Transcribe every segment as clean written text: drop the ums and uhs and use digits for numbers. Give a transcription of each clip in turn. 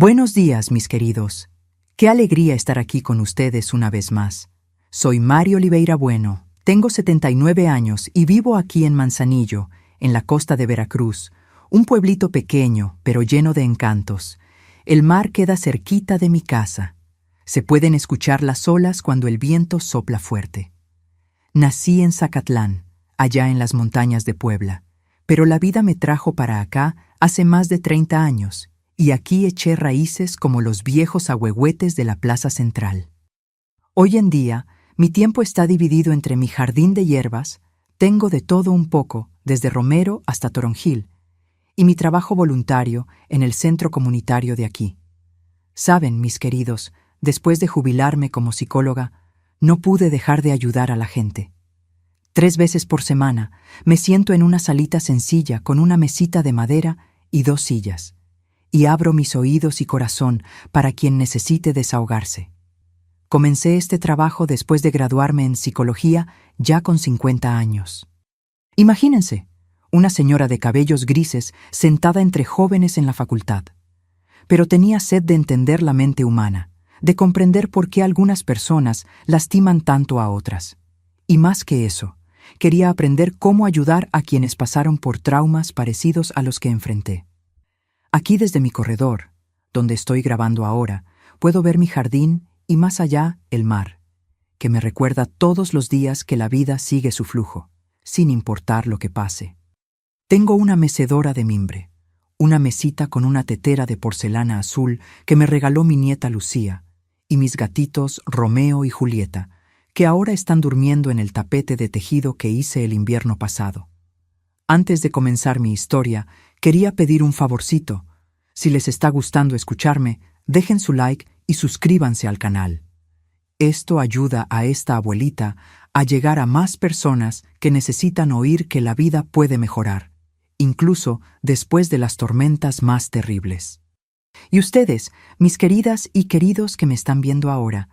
Buenos días, mis queridos. Qué alegría estar aquí con ustedes una vez más. Soy Mari Oliveira Bueno, tengo 79 años y vivo aquí en Manzanillo, en la costa de Veracruz, un pueblito pequeño, pero lleno de encantos. El mar queda cerquita de mi casa. Se pueden escuchar las olas cuando el viento sopla fuerte. Nací en Zacatlán, allá en las montañas de Puebla, pero la vida me trajo para acá hace más de 30 años, y aquí eché raíces como los viejos ahuehuetes de la plaza central. Hoy en día, mi tiempo está dividido entre mi jardín de hierbas, tengo de todo un poco, desde romero hasta toronjil, y mi trabajo voluntario en el centro comunitario de aquí. Saben, mis queridos, después de jubilarme como psicóloga, no pude dejar de ayudar a la gente. 3 veces por semana me siento en una salita sencilla con una mesita de madera y 2 sillas, y abro mis oídos y corazón para quien necesite desahogarse. Comencé este trabajo después de graduarme en psicología ya con 50 años. Imagínense, una señora de cabellos grises sentada entre jóvenes en la facultad. Pero tenía sed de entender la mente humana, de comprender por qué algunas personas lastiman tanto a otras. Y más que eso, quería aprender cómo ayudar a quienes pasaron por traumas parecidos a los que enfrenté. Aquí desde mi corredor, donde estoy grabando ahora, puedo ver mi jardín y más allá el mar, que me recuerda todos los días que la vida sigue su flujo, sin importar lo que pase. Tengo una mecedora de mimbre, una mesita con una tetera de porcelana azul que me regaló mi nieta Lucía, y mis gatitos Romeo y Julieta, que ahora están durmiendo en el tapete de tejido que hice el invierno pasado. Antes de comenzar mi historia, quería pedir un favorcito. Si les está gustando escucharme, dejen su like y suscríbanse al canal. Esto ayuda a esta abuelita a llegar a más personas que necesitan oír que la vida puede mejorar, incluso después de las tormentas más terribles. Y ustedes, mis queridas y queridos que me están viendo ahora,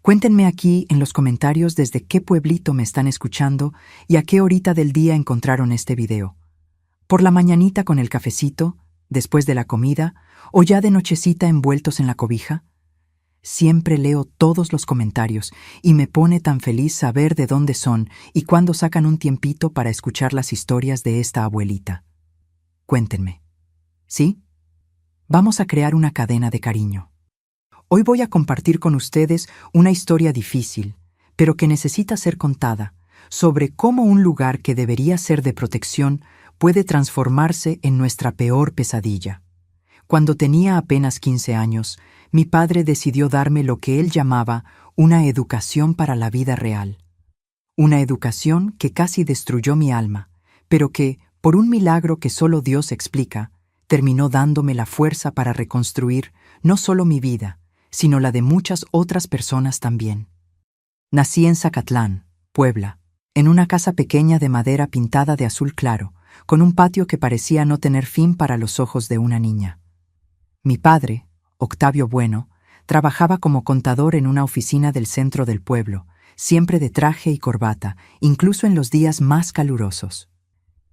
cuéntenme aquí en los comentarios desde qué pueblito me están escuchando y a qué horita del día encontraron este video. ¿Por la mañanita con el cafecito, después de la comida, o ya de nochecita envueltos en la cobija? Siempre leo todos los comentarios y me pone tan feliz saber de dónde son y cuándo sacan un tiempito para escuchar las historias de esta abuelita. Cuéntenme. ¿Sí? Vamos a crear una cadena de cariño. Hoy voy a compartir con ustedes una historia difícil, pero que necesita ser contada, sobre cómo un lugar que debería ser de protección puede transformarse en nuestra peor pesadilla. Cuando tenía apenas 15 años, mi padre decidió darme lo que él llamaba una educación para la vida real. Una educación que casi destruyó mi alma, pero que, por un milagro que solo Dios explica, terminó dándome la fuerza para reconstruir no solo mi vida, sino la de muchas otras personas también. Nací en Zacatlán, Puebla, en una casa pequeña de madera pintada de azul claro, con un patio que parecía no tener fin para los ojos de una niña. Mi padre, Octavio Bueno, trabajaba como contador en una oficina del centro del pueblo, siempre de traje y corbata, incluso en los días más calurosos.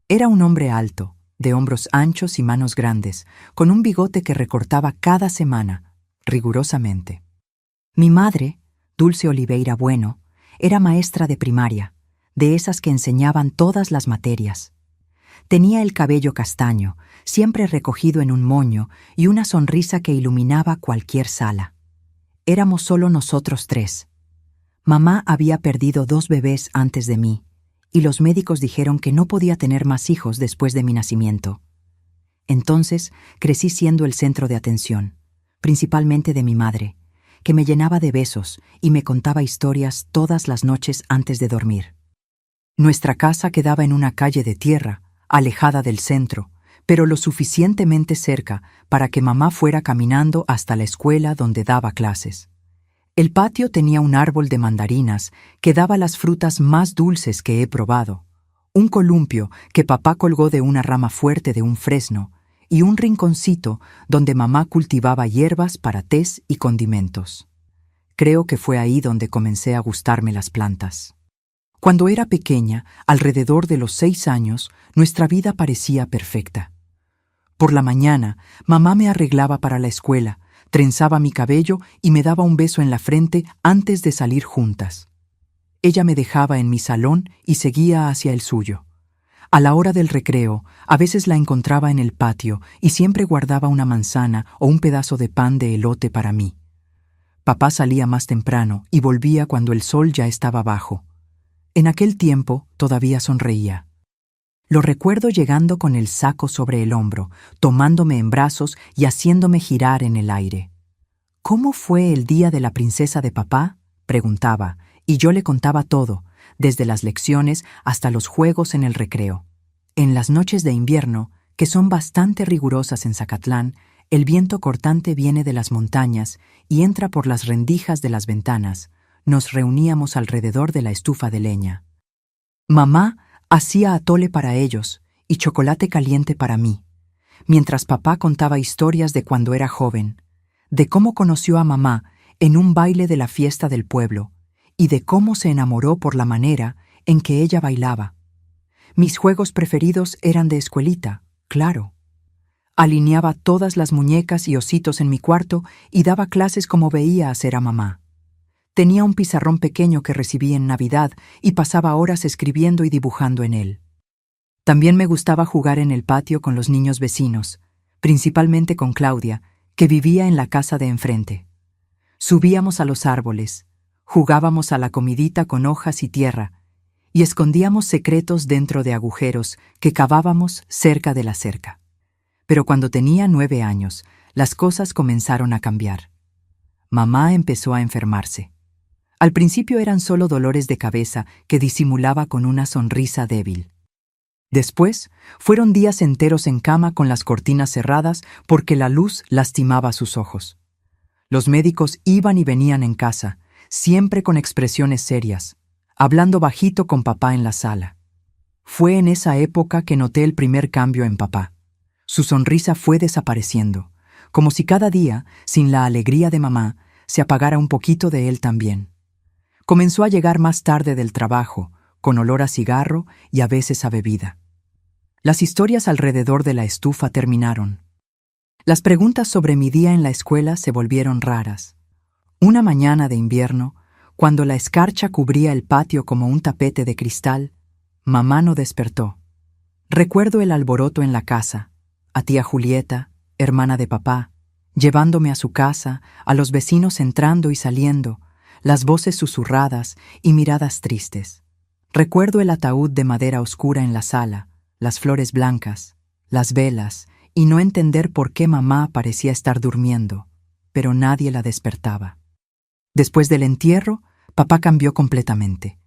Era un hombre alto, de hombros anchos y manos grandes, con un bigote que recortaba cada semana, rigurosamente. Mi madre, Dulce Oliveira Bueno, era maestra de primaria, de esas que enseñaban todas las materias. Tenía el cabello castaño, siempre recogido en un moño, y una sonrisa que iluminaba cualquier sala. Éramos solo nosotros 3. Mamá había perdido 2 bebés antes de mí, y los médicos dijeron que no podía tener más hijos después de mi nacimiento. Entonces crecí siendo el centro de atención, principalmente de mi madre, que me llenaba de besos y me contaba historias todas las noches antes de dormir. Nuestra casa quedaba en una calle de tierra, alejada del centro, pero lo suficientemente cerca para que mamá fuera caminando hasta la escuela donde daba clases. El patio tenía un árbol de mandarinas que daba las frutas más dulces que he probado, un columpio que papá colgó de una rama fuerte de un fresno y un rinconcito donde mamá cultivaba hierbas para tés y condimentos. Creo que fue ahí donde comencé a gustarme las plantas. Cuando era pequeña, alrededor de los 6 años, nuestra vida parecía perfecta. Por la mañana, mamá me arreglaba para la escuela, trenzaba mi cabello y me daba un beso en la frente antes de salir juntas. Ella me dejaba en mi salón y seguía hacia el suyo. A la hora del recreo, a veces la encontraba en el patio y siempre guardaba una manzana o un pedazo de pan de elote para mí. Papá salía más temprano y volvía cuando el sol ya estaba bajo. En aquel tiempo todavía sonreía. Lo recuerdo llegando con el saco sobre el hombro, tomándome en brazos y haciéndome girar en el aire. ¿Cómo fue el día de la princesa de papá?, preguntaba, y yo le contaba todo, desde las lecciones hasta los juegos en el recreo. En las noches de invierno, que son bastante rigurosas en Zacatlán, el viento cortante viene de las montañas y entra por las rendijas de las ventanas. Nos reuníamos alrededor de la estufa de leña. Mamá hacía atole para ellos y chocolate caliente para mí, mientras papá contaba historias de cuando era joven, de cómo conoció a mamá en un baile de la fiesta del pueblo y de cómo se enamoró por la manera en que ella bailaba. Mis juegos preferidos eran de escuelita, claro. Alineaba todas las muñecas y ositos en mi cuarto y daba clases como veía hacer a mamá. Tenía un pizarrón pequeño que recibí en Navidad y pasaba horas escribiendo y dibujando en él. También me gustaba jugar en el patio con los niños vecinos, principalmente con Claudia, que vivía en la casa de enfrente. Subíamos a los árboles, jugábamos a la comidita con hojas y tierra, y escondíamos secretos dentro de agujeros que cavábamos cerca de la cerca. Pero cuando tenía 9 años, las cosas comenzaron a cambiar. Mamá empezó a enfermarse. Al principio eran solo dolores de cabeza que disimulaba con una sonrisa débil. Después, fueron días enteros en cama con las cortinas cerradas porque la luz lastimaba sus ojos. Los médicos iban y venían en casa, siempre con expresiones serias, hablando bajito con papá en la sala. Fue en esa época que noté el primer cambio en papá. Su sonrisa fue desapareciendo, como si cada día, sin la alegría de mamá, se apagara un poquito de él también. Comenzó a llegar más tarde del trabajo, con olor a cigarro y a veces a bebida. Las historias alrededor de la estufa terminaron. Las preguntas sobre mi día en la escuela se volvieron raras. Una mañana de invierno, cuando la escarcha cubría el patio como un tapete de cristal, mamá no despertó. Recuerdo el alboroto en la casa, a tía Julieta, hermana de papá, llevándome a su casa, a los vecinos entrando y saliendo, las voces susurradas y miradas tristes. Recuerdo el ataúd de madera oscura en la sala, las flores blancas, las velas, y no entender por qué mamá parecía estar durmiendo, pero nadie la despertaba. Después del entierro, papá cambió completamente.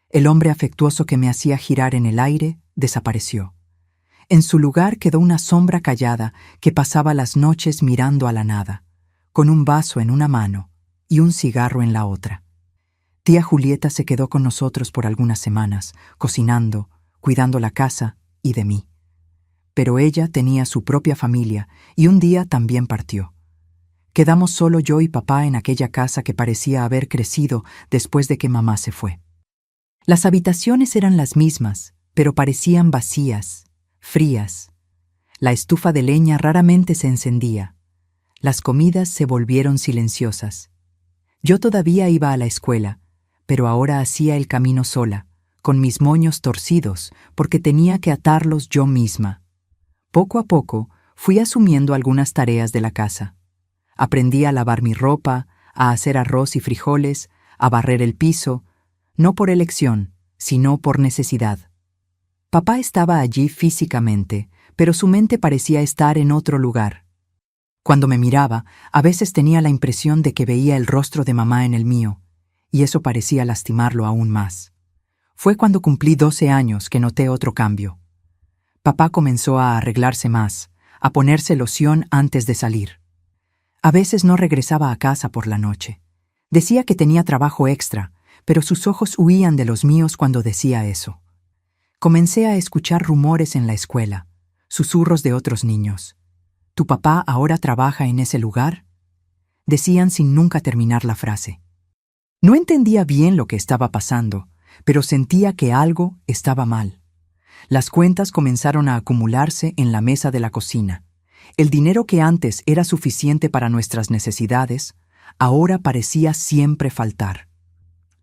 El hombre afectuoso que me hacía girar en el aire desapareció. En su lugar quedó una sombra callada que pasaba las noches mirando a la nada, con un vaso en una mano y un cigarro en la otra. Tía Julieta se quedó con nosotros por algunas semanas, cocinando, cuidando la casa y de mí. Pero ella tenía su propia familia y un día también partió. Quedamos solo yo y papá en aquella casa que parecía haber crecido después de que mamá se fue. Las habitaciones eran las mismas, pero parecían vacías, frías. La estufa de leña raramente se encendía. Las comidas se volvieron silenciosas. Yo todavía iba a la escuela, pero ahora hacía el camino sola, con mis moños torcidos, porque tenía que atarlos yo misma. Poco a poco fui asumiendo algunas tareas de la casa. Aprendí a lavar mi ropa, a hacer arroz y frijoles, a barrer el piso, no por elección, sino por necesidad. Papá estaba allí físicamente, pero su mente parecía estar en otro lugar. Cuando me miraba, a veces tenía la impresión de que veía el rostro de mamá en el mío, y eso parecía lastimarlo aún más. Fue cuando cumplí 12 años que noté otro cambio. Papá comenzó a arreglarse más, a ponerse loción antes de salir. A veces no regresaba a casa por la noche. Decía que tenía trabajo extra, pero sus ojos huían de los míos cuando decía eso. Comencé a escuchar rumores en la escuela, susurros de otros niños. ¿Tu papá ahora trabaja en ese lugar?, decían sin nunca terminar la frase. No entendía bien lo que estaba pasando, pero sentía que algo estaba mal. Las cuentas comenzaron a acumularse en la mesa de la cocina, El dinero que antes era suficiente para nuestras necesidades, ahora parecía siempre faltar.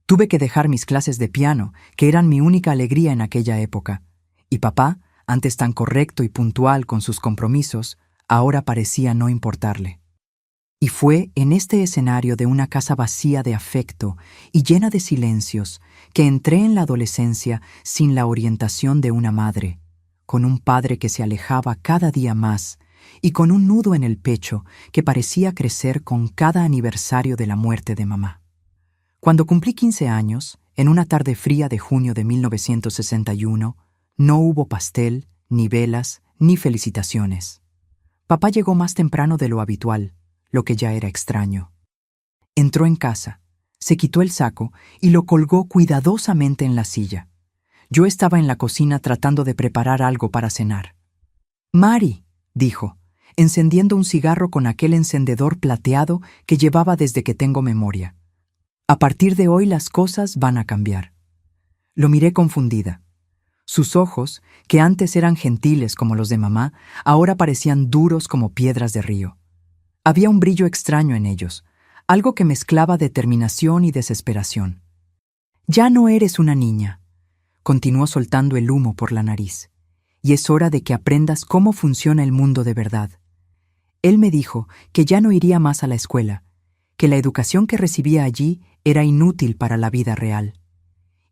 Tuve que dejar mis clases de piano, que eran mi única alegría en aquella época, y papá, antes tan correcto y puntual con sus compromisos, ahora parecía no importarle. Y fue en este escenario de una casa vacía de afecto y llena de silencios que entré en la adolescencia sin la orientación de una madre, con un padre que se alejaba cada día más y con un nudo en el pecho que parecía crecer con cada aniversario de la muerte de mamá. Cuando cumplí 15 años, en una tarde fría de junio de 1961, no hubo pastel, ni velas, ni felicitaciones. Papá llegó más temprano de lo habitual, lo que ya era extraño. Entró en casa, se quitó el saco y lo colgó cuidadosamente en la silla. Yo estaba en la cocina tratando de preparar algo para cenar. «Mari», dijo, encendiendo un cigarro con aquel encendedor plateado que llevaba desde que tengo memoria. «A partir de hoy las cosas van a cambiar». Lo miré confundida. Sus ojos, que antes eran gentiles como los de mamá, ahora parecían duros como piedras de río. Había un brillo extraño en ellos, algo que mezclaba determinación y desesperación. «Ya no eres una niña», continuó soltando el humo por la nariz, «y es hora de que aprendas cómo funciona el mundo de verdad». Él me dijo que ya no iría más a la escuela, que la educación que recibía allí era inútil para la vida real.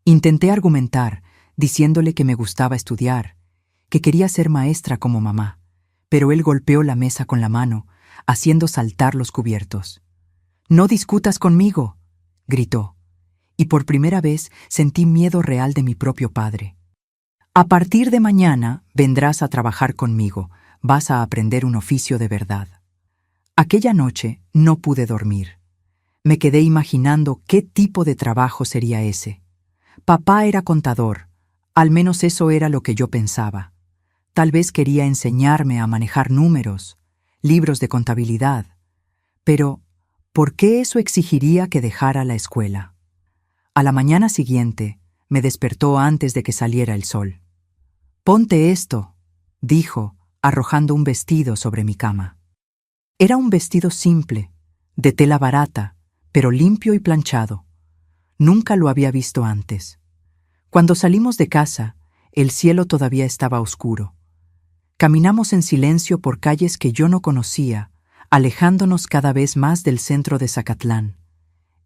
Intenté argumentar, diciéndole que me gustaba estudiar, que quería ser maestra como mamá, pero él golpeó la mesa con la mano, haciendo saltar los cubiertos. «No discutas conmigo», gritó, y por primera vez sentí miedo real de mi propio padre. «A partir de mañana vendrás a trabajar conmigo, vas a aprender un oficio de verdad». Aquella noche no pude dormir. Me quedé imaginando qué tipo de trabajo sería ese. Papá era contador, al menos eso era lo que yo pensaba. Tal vez quería enseñarme a manejar números, libros de contabilidad. Pero, ¿por qué eso exigiría que dejara la escuela? A la mañana siguiente, me despertó antes de que saliera el sol. «Ponte esto», dijo, arrojando un vestido sobre mi cama. Era un vestido simple, de tela barata, pero limpio y planchado. Nunca lo había visto antes. Cuando salimos de casa, el cielo todavía estaba oscuro. Caminamos en silencio por calles que yo no conocía, alejándonos cada vez más del centro de Zacatlán,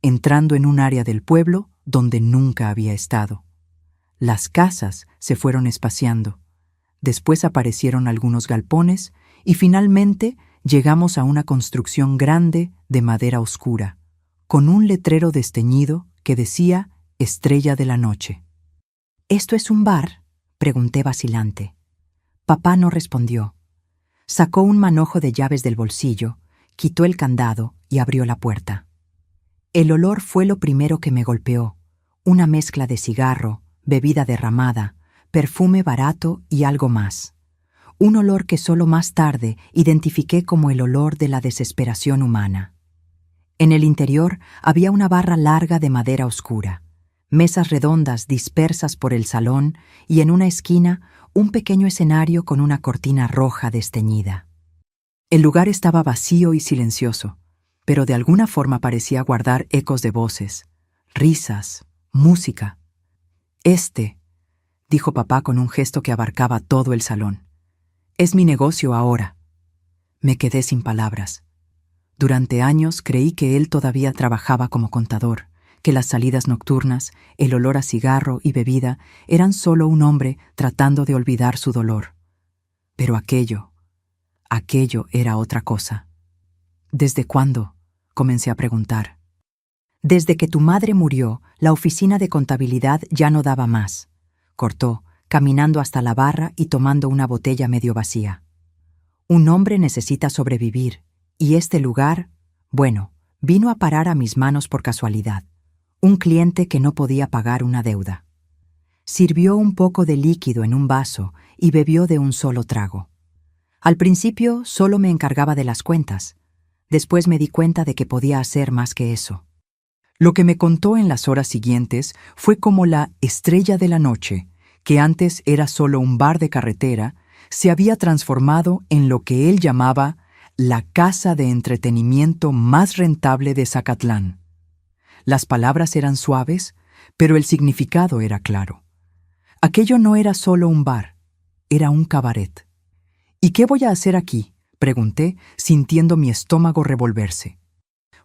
entrando en un área del pueblo donde nunca había estado. Las casas se fueron espaciando. Después aparecieron algunos galpones y finalmente llegamos a una construcción grande de madera oscura, con un letrero desteñido que decía Estrella de la Noche. «¿Esto es un bar?», pregunté vacilante. Papá no respondió. Sacó un manojo de llaves del bolsillo, quitó el candado y abrió la puerta. El olor fue lo primero que me golpeó, una mezcla de cigarro, bebida derramada, perfume barato y algo más. Un olor que solo más tarde identifiqué como el olor de la desesperación humana. En el interior había una barra larga de madera oscura, mesas redondas dispersas por el salón y en una esquina un pequeño escenario con una cortina roja desteñida. El lugar estaba vacío y silencioso, pero de alguna forma parecía guardar ecos de voces, risas, música. Dijo papá con un gesto que abarcaba todo el salón. «Es mi negocio ahora». Me quedé sin palabras. Durante años creí que él todavía trabajaba como contador, que las salidas nocturnas, el olor a cigarro y bebida eran solo un hombre tratando de olvidar su dolor. Pero aquello era otra cosa. «¿Desde cuándo?», comencé a preguntar. «Desde que tu madre murió, la oficina de contabilidad ya no daba más», cortó, caminando hasta la barra y tomando una botella medio vacía. «Un hombre necesita sobrevivir, y este lugar, bueno, vino a parar a mis manos por casualidad. Un cliente que no podía pagar una deuda. Sirvió un poco de líquido en un vaso y bebió de un solo trago. Al principio solo me encargaba de las cuentas. Después me di cuenta de que podía hacer más que eso». Lo que me contó en las horas siguientes fue cómo la Estrella de la Noche, que antes era solo un bar de carretera, se había transformado en lo que él llamaba la casa de entretenimiento más rentable de Zacatlán. Las palabras eran suaves, pero el significado era claro. Aquello no era solo un bar, era un cabaret. ¿Y qué voy a hacer aquí?, pregunté, sintiendo mi estómago revolverse.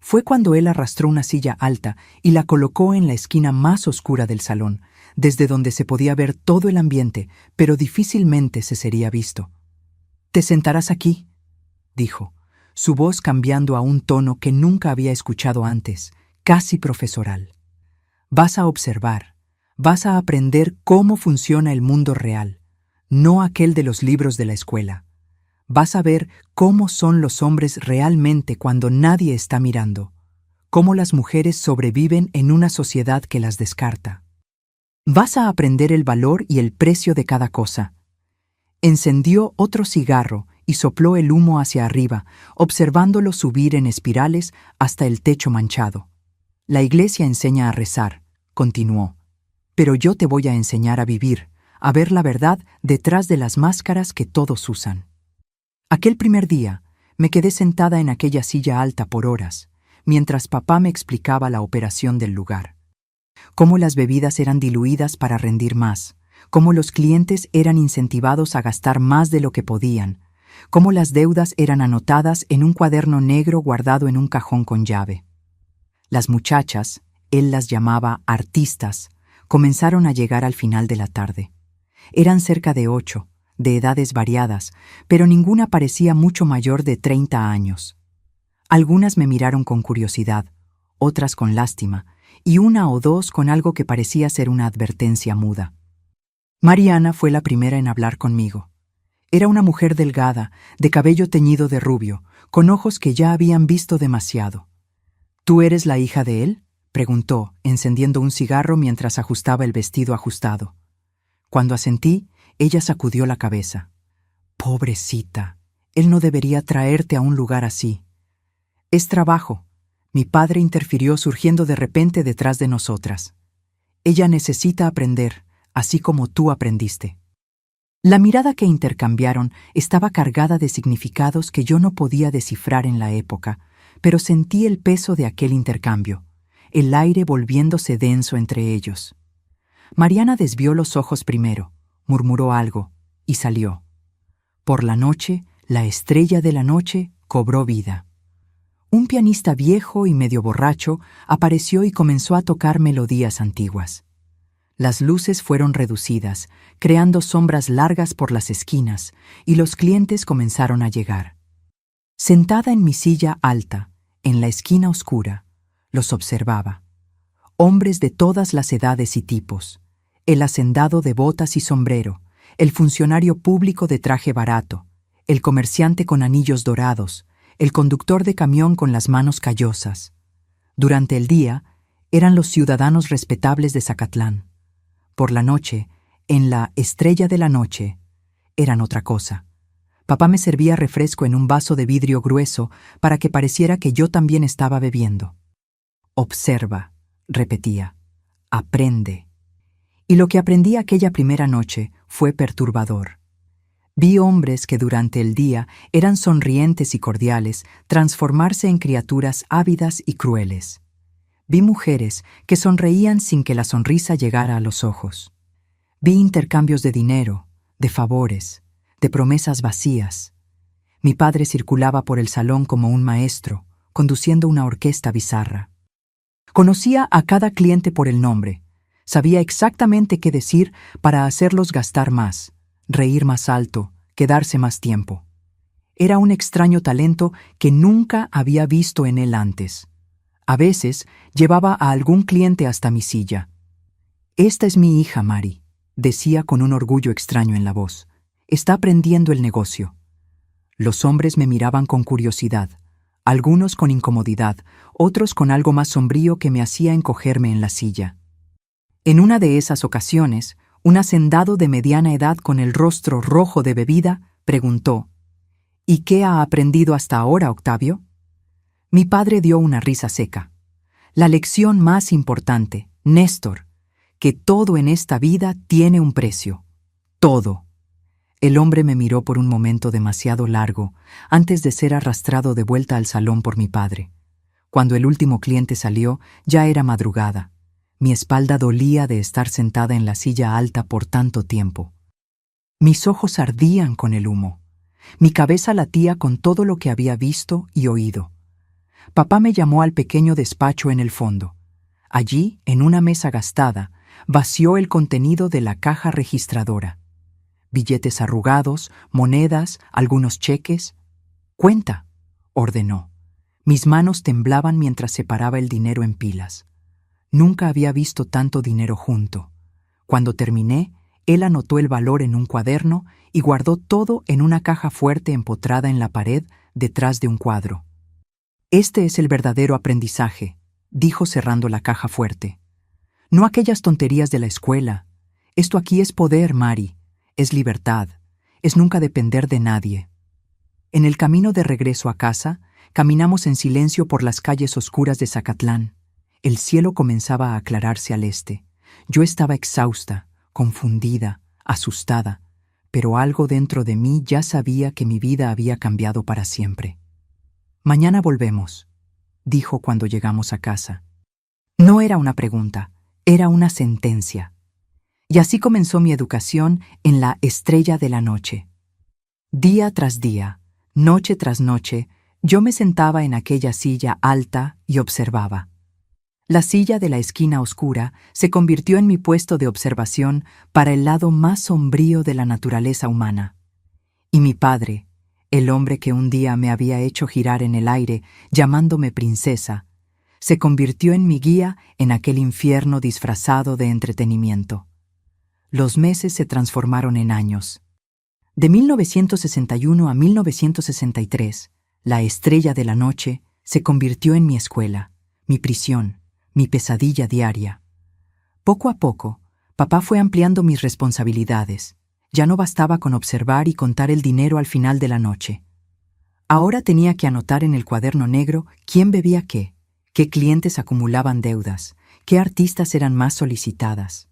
Fue cuando él arrastró una silla alta y la colocó en la esquina más oscura del salón, desde donde se podía ver todo el ambiente, pero difícilmente se sería visto. «Te sentarás aquí», dijo, su voz cambiando a un tono que nunca había escuchado antes, casi profesoral. «Vas a observar, vas a aprender cómo funciona el mundo real, no aquel de los libros de la escuela. Vas a ver cómo son los hombres realmente cuando nadie está mirando, cómo las mujeres sobreviven en una sociedad que las descarta. Vas a aprender el valor y el precio de cada cosa». Encendió otro cigarro y sopló el humo hacia arriba, observándolo subir en espirales hasta el techo manchado. «La iglesia enseña a rezar», continuó, «pero yo te voy a enseñar a vivir, a ver la verdad detrás de las máscaras que todos usan». Aquel primer día, me quedé sentada en aquella silla alta por horas, mientras papá me explicaba la operación del lugar. Cómo las bebidas eran diluidas para rendir más, cómo los clientes eran incentivados a gastar más de lo que podían, cómo las deudas eran anotadas en un cuaderno negro guardado en un cajón con llave. Las muchachas, él las llamaba artistas, comenzaron a llegar al final de la tarde. Eran cerca de 8, de edades variadas, pero ninguna parecía mucho mayor de 30 años. Algunas me miraron con curiosidad, otras con lástima, y una o dos con algo que parecía ser una advertencia muda. Mariana fue la primera en hablar conmigo. Era una mujer delgada, de cabello teñido de rubio, con ojos que ya habían visto demasiado. «¿Tú eres la hija de él?», preguntó, encendiendo un cigarro mientras ajustaba el vestido ajustado. Cuando asentí, ella sacudió la cabeza. «Pobrecita, él no debería traerte a un lugar así». «Es trabajo», mi padre interfirió surgiendo de repente detrás de nosotras. «Ella necesita aprender, así como tú aprendiste». La mirada que intercambiaron estaba cargada de significados que yo no podía descifrar en la época, pero sentí el peso de aquel intercambio, el aire volviéndose denso entre ellos. Mariana desvió los ojos primero, murmuró algo y salió. Por la noche, la estrella de la noche cobró vida. Un pianista viejo y medio borracho apareció y comenzó a tocar melodías antiguas. Las luces fueron reducidas, creando sombras largas por las esquinas, y los clientes comenzaron a llegar. Sentada en mi silla alta, en la esquina oscura, los observaba. Hombres de todas las edades y tipos, el hacendado de botas y sombrero, el funcionario público de traje barato, el comerciante con anillos dorados, el conductor de camión con las manos callosas. Durante el día, eran los ciudadanos respetables de Zacatlán. Por la noche, en la estrella de la noche, eran otra cosa. Papá me servía refresco en un vaso de vidrio grueso para que pareciera que yo también estaba bebiendo. «Observa», repetía, «aprende». Y lo que aprendí aquella primera noche fue perturbador. Vi hombres que durante el día eran sonrientes y cordiales transformarse en criaturas ávidas y crueles. Vi mujeres que sonreían sin que la sonrisa llegara a los ojos. Vi intercambios de dinero, de favores, de promesas vacías. Mi padre circulaba por el salón como un maestro, conduciendo una orquesta bizarra. Conocía a cada cliente por el nombre. Sabía exactamente qué decir para hacerlos gastar más, reír más alto, quedarse más tiempo. Era un extraño talento que nunca había visto en él antes. A veces llevaba a algún cliente hasta mi silla. «Esta es mi hija, Mari», decía con un orgullo extraño en la voz. «Está aprendiendo el negocio». Los hombres me miraban con curiosidad, algunos con incomodidad, otros con algo más sombrío que me hacía encogerme en la silla. En una de esas ocasiones, un hacendado de mediana edad con el rostro rojo de bebida preguntó: «¿Y qué ha aprendido hasta ahora, Octavio?». Mi padre dio una risa seca. «La lección más importante, Néstor, que todo en esta vida tiene un precio. Todo. El hombre me miró por un momento demasiado largo antes de ser arrastrado de vuelta al salón por mi padre. Cuando el último cliente salió, ya era madrugada. Mi espalda dolía de estar sentada en la silla alta por tanto tiempo. Mis ojos ardían con el humo. Mi cabeza latía con todo lo que había visto y oído. Papá me llamó al pequeño despacho en el fondo. Allí, en una mesa gastada, vació el contenido de la caja registradora. Billetes arrugados, monedas, algunos cheques. «Cuenta», ordenó. Mis manos temblaban mientras separaba el dinero en pilas. Nunca había visto tanto dinero junto. Cuando terminé, él anotó el valor en un cuaderno y guardó todo en una caja fuerte empotrada en la pared detrás de un cuadro. «Este es el verdadero aprendizaje», dijo cerrando la caja fuerte. «No aquellas tonterías de la escuela. Esto aquí es poder, Mari. Es libertad. Es nunca depender de nadie». En el camino de regreso a casa, caminamos en silencio por las calles oscuras de Zacatlán. El cielo comenzaba a aclararse al este. Yo estaba exhausta, confundida, asustada, pero algo dentro de mí ya sabía que mi vida había cambiado para siempre. «Mañana volvemos», dijo cuando llegamos a casa. No era una pregunta, era una sentencia. Y así comenzó mi educación en la Estrella de la Noche. Día tras día, noche tras noche, yo me sentaba en aquella silla alta y observaba. La silla de la esquina oscura se convirtió en mi puesto de observación para el lado más sombrío de la naturaleza humana. Y mi padre, el hombre que un día me había hecho girar en el aire llamándome princesa, se convirtió en mi guía en aquel infierno disfrazado de entretenimiento. Los meses se transformaron en años. De 1961 a 1963, la Estrella de la Noche se convirtió en mi escuela, mi prisión, mi pesadilla diaria. Poco a poco, papá fue ampliando mis responsabilidades. Ya no bastaba con observar y contar el dinero al final de la noche. Ahora tenía que anotar en el cuaderno negro quién bebía qué clientes acumulaban deudas, qué artistas eran más solicitadas.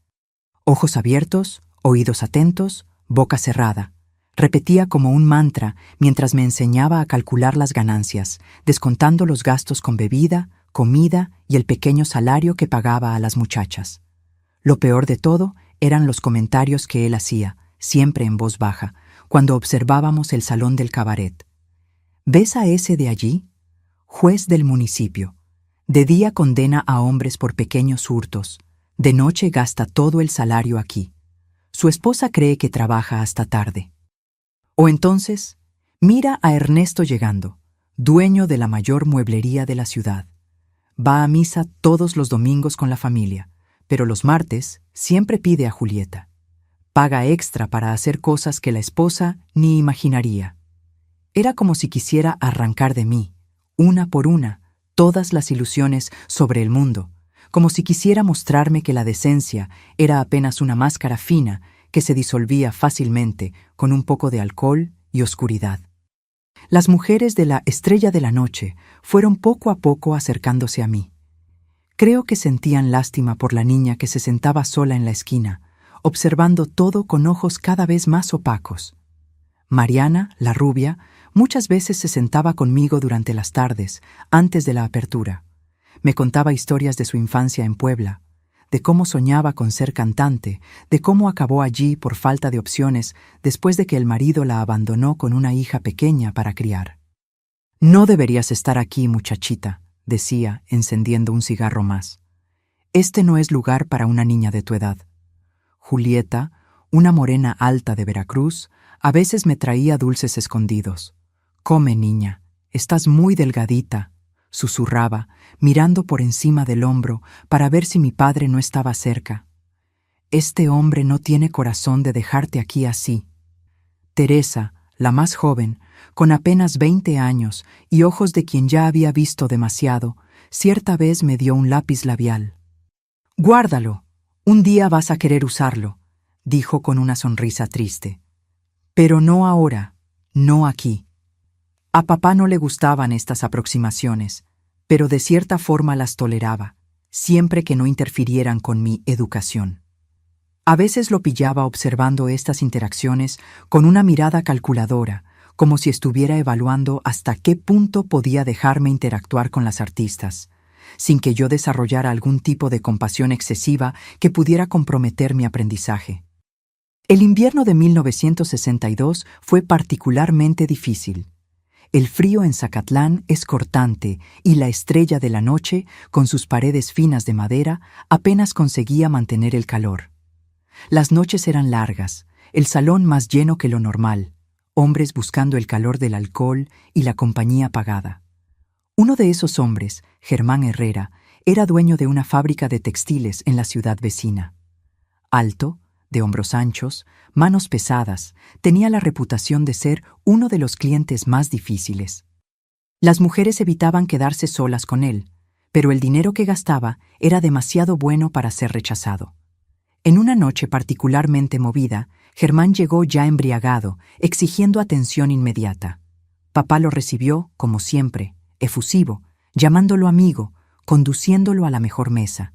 Ojos abiertos, oídos atentos, boca cerrada. Repetía como un mantra mientras me enseñaba a calcular las ganancias, descontando los gastos con bebida, comida y el pequeño salario que pagaba a las muchachas. Lo peor de todo eran los comentarios que él hacía, siempre en voz baja, cuando observábamos el salón del cabaret. «¿Ves a ese de allí? Juez del municipio. De día condena a hombres por pequeños hurtos. De noche gasta todo el salario aquí. Su esposa cree que trabaja hasta tarde». O entonces, «Mira a Ernesto llegando, dueño de la mayor mueblería de la ciudad. Va a misa todos los domingos con la familia, pero los martes siempre pide a Julieta. Paga extra para hacer cosas que la esposa ni imaginaría». Era como si quisiera arrancar de mí, una por una, todas las ilusiones sobre el mundo, como si quisiera mostrarme que la decencia era apenas una máscara fina que se disolvía fácilmente con un poco de alcohol y oscuridad. Las mujeres de la Estrella de la Noche fueron poco a poco acercándose a mí. Creo que sentían lástima por la niña que se sentaba sola en la esquina, observando todo con ojos cada vez más opacos. Mariana, la rubia, muchas veces se sentaba conmigo durante las tardes, antes de la apertura. Me contaba historias de su infancia en Puebla, de cómo soñaba con ser cantante, de cómo acabó allí por falta de opciones después de que el marido la abandonó con una hija pequeña para criar. «No deberías estar aquí, muchachita», decía, encendiendo un cigarro más. «Este no es lugar para una niña de tu edad». Julieta, una morena alta de Veracruz, a veces me traía dulces escondidos. «Come, niña, estás muy delgadita», susurraba, mirando por encima del hombro para ver si mi padre no estaba cerca. «Este hombre no tiene corazón de dejarte aquí así». Teresa, la más joven, con apenas 20 años y ojos de quien ya había visto demasiado, cierta vez me dio un lápiz labial. «Guárdalo, un día vas a querer usarlo», dijo con una sonrisa triste. «Pero no ahora, no aquí». A papá no le gustaban estas aproximaciones, pero de cierta forma las toleraba, siempre que no interfirieran con mi educación. A veces lo pillaba observando estas interacciones con una mirada calculadora, como si estuviera evaluando hasta qué punto podía dejarme interactuar con las artistas, sin que yo desarrollara algún tipo de compasión excesiva que pudiera comprometer mi aprendizaje. El invierno de 1962 fue particularmente difícil. El frío en Zacatlán es cortante y la estrella de la noche, con sus paredes finas de madera, apenas conseguía mantener el calor. Las noches eran largas, el salón más lleno que lo normal, hombres buscando el calor del alcohol y la compañía pagada. Uno de esos hombres, Germán Herrera, era dueño de una fábrica de textiles en la ciudad vecina. Alto, de hombros anchos, manos pesadas, tenía la reputación de ser uno de los clientes más difíciles. Las mujeres evitaban quedarse solas con él, pero el dinero que gastaba era demasiado bueno para ser rechazado. En una noche particularmente movida, Germán llegó ya embriagado, exigiendo atención inmediata. Papá lo recibió, como siempre, efusivo, llamándolo amigo, conduciéndolo a la mejor mesa.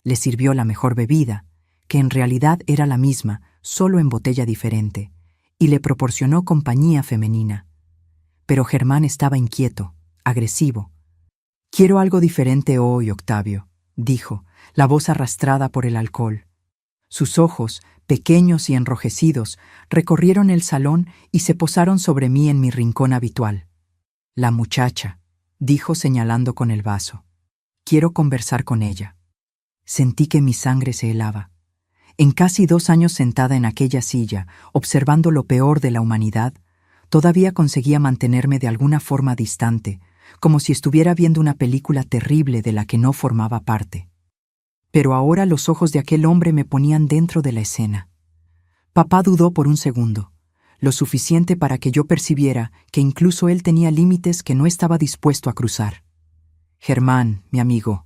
Le sirvió la mejor bebida, que en realidad era la misma, solo en botella diferente, y le proporcionó compañía femenina. Pero Germán estaba inquieto, agresivo. «Quiero algo diferente hoy, Octavio», dijo, la voz arrastrada por el alcohol. Sus ojos, pequeños y enrojecidos, recorrieron el salón y se posaron sobre mí en mi rincón habitual. «La muchacha», dijo señalando con el vaso. «Quiero conversar con ella». Sentí que mi sangre se helaba. En casi 2 años sentada en aquella silla, observando lo peor de la humanidad, todavía conseguía mantenerme de alguna forma distante, como si estuviera viendo una película terrible de la que no formaba parte. Pero ahora los ojos de aquel hombre me ponían dentro de la escena. Papá dudó por un segundo, lo suficiente para que yo percibiera que incluso él tenía límites que no estaba dispuesto a cruzar. «Germán, mi amigo»,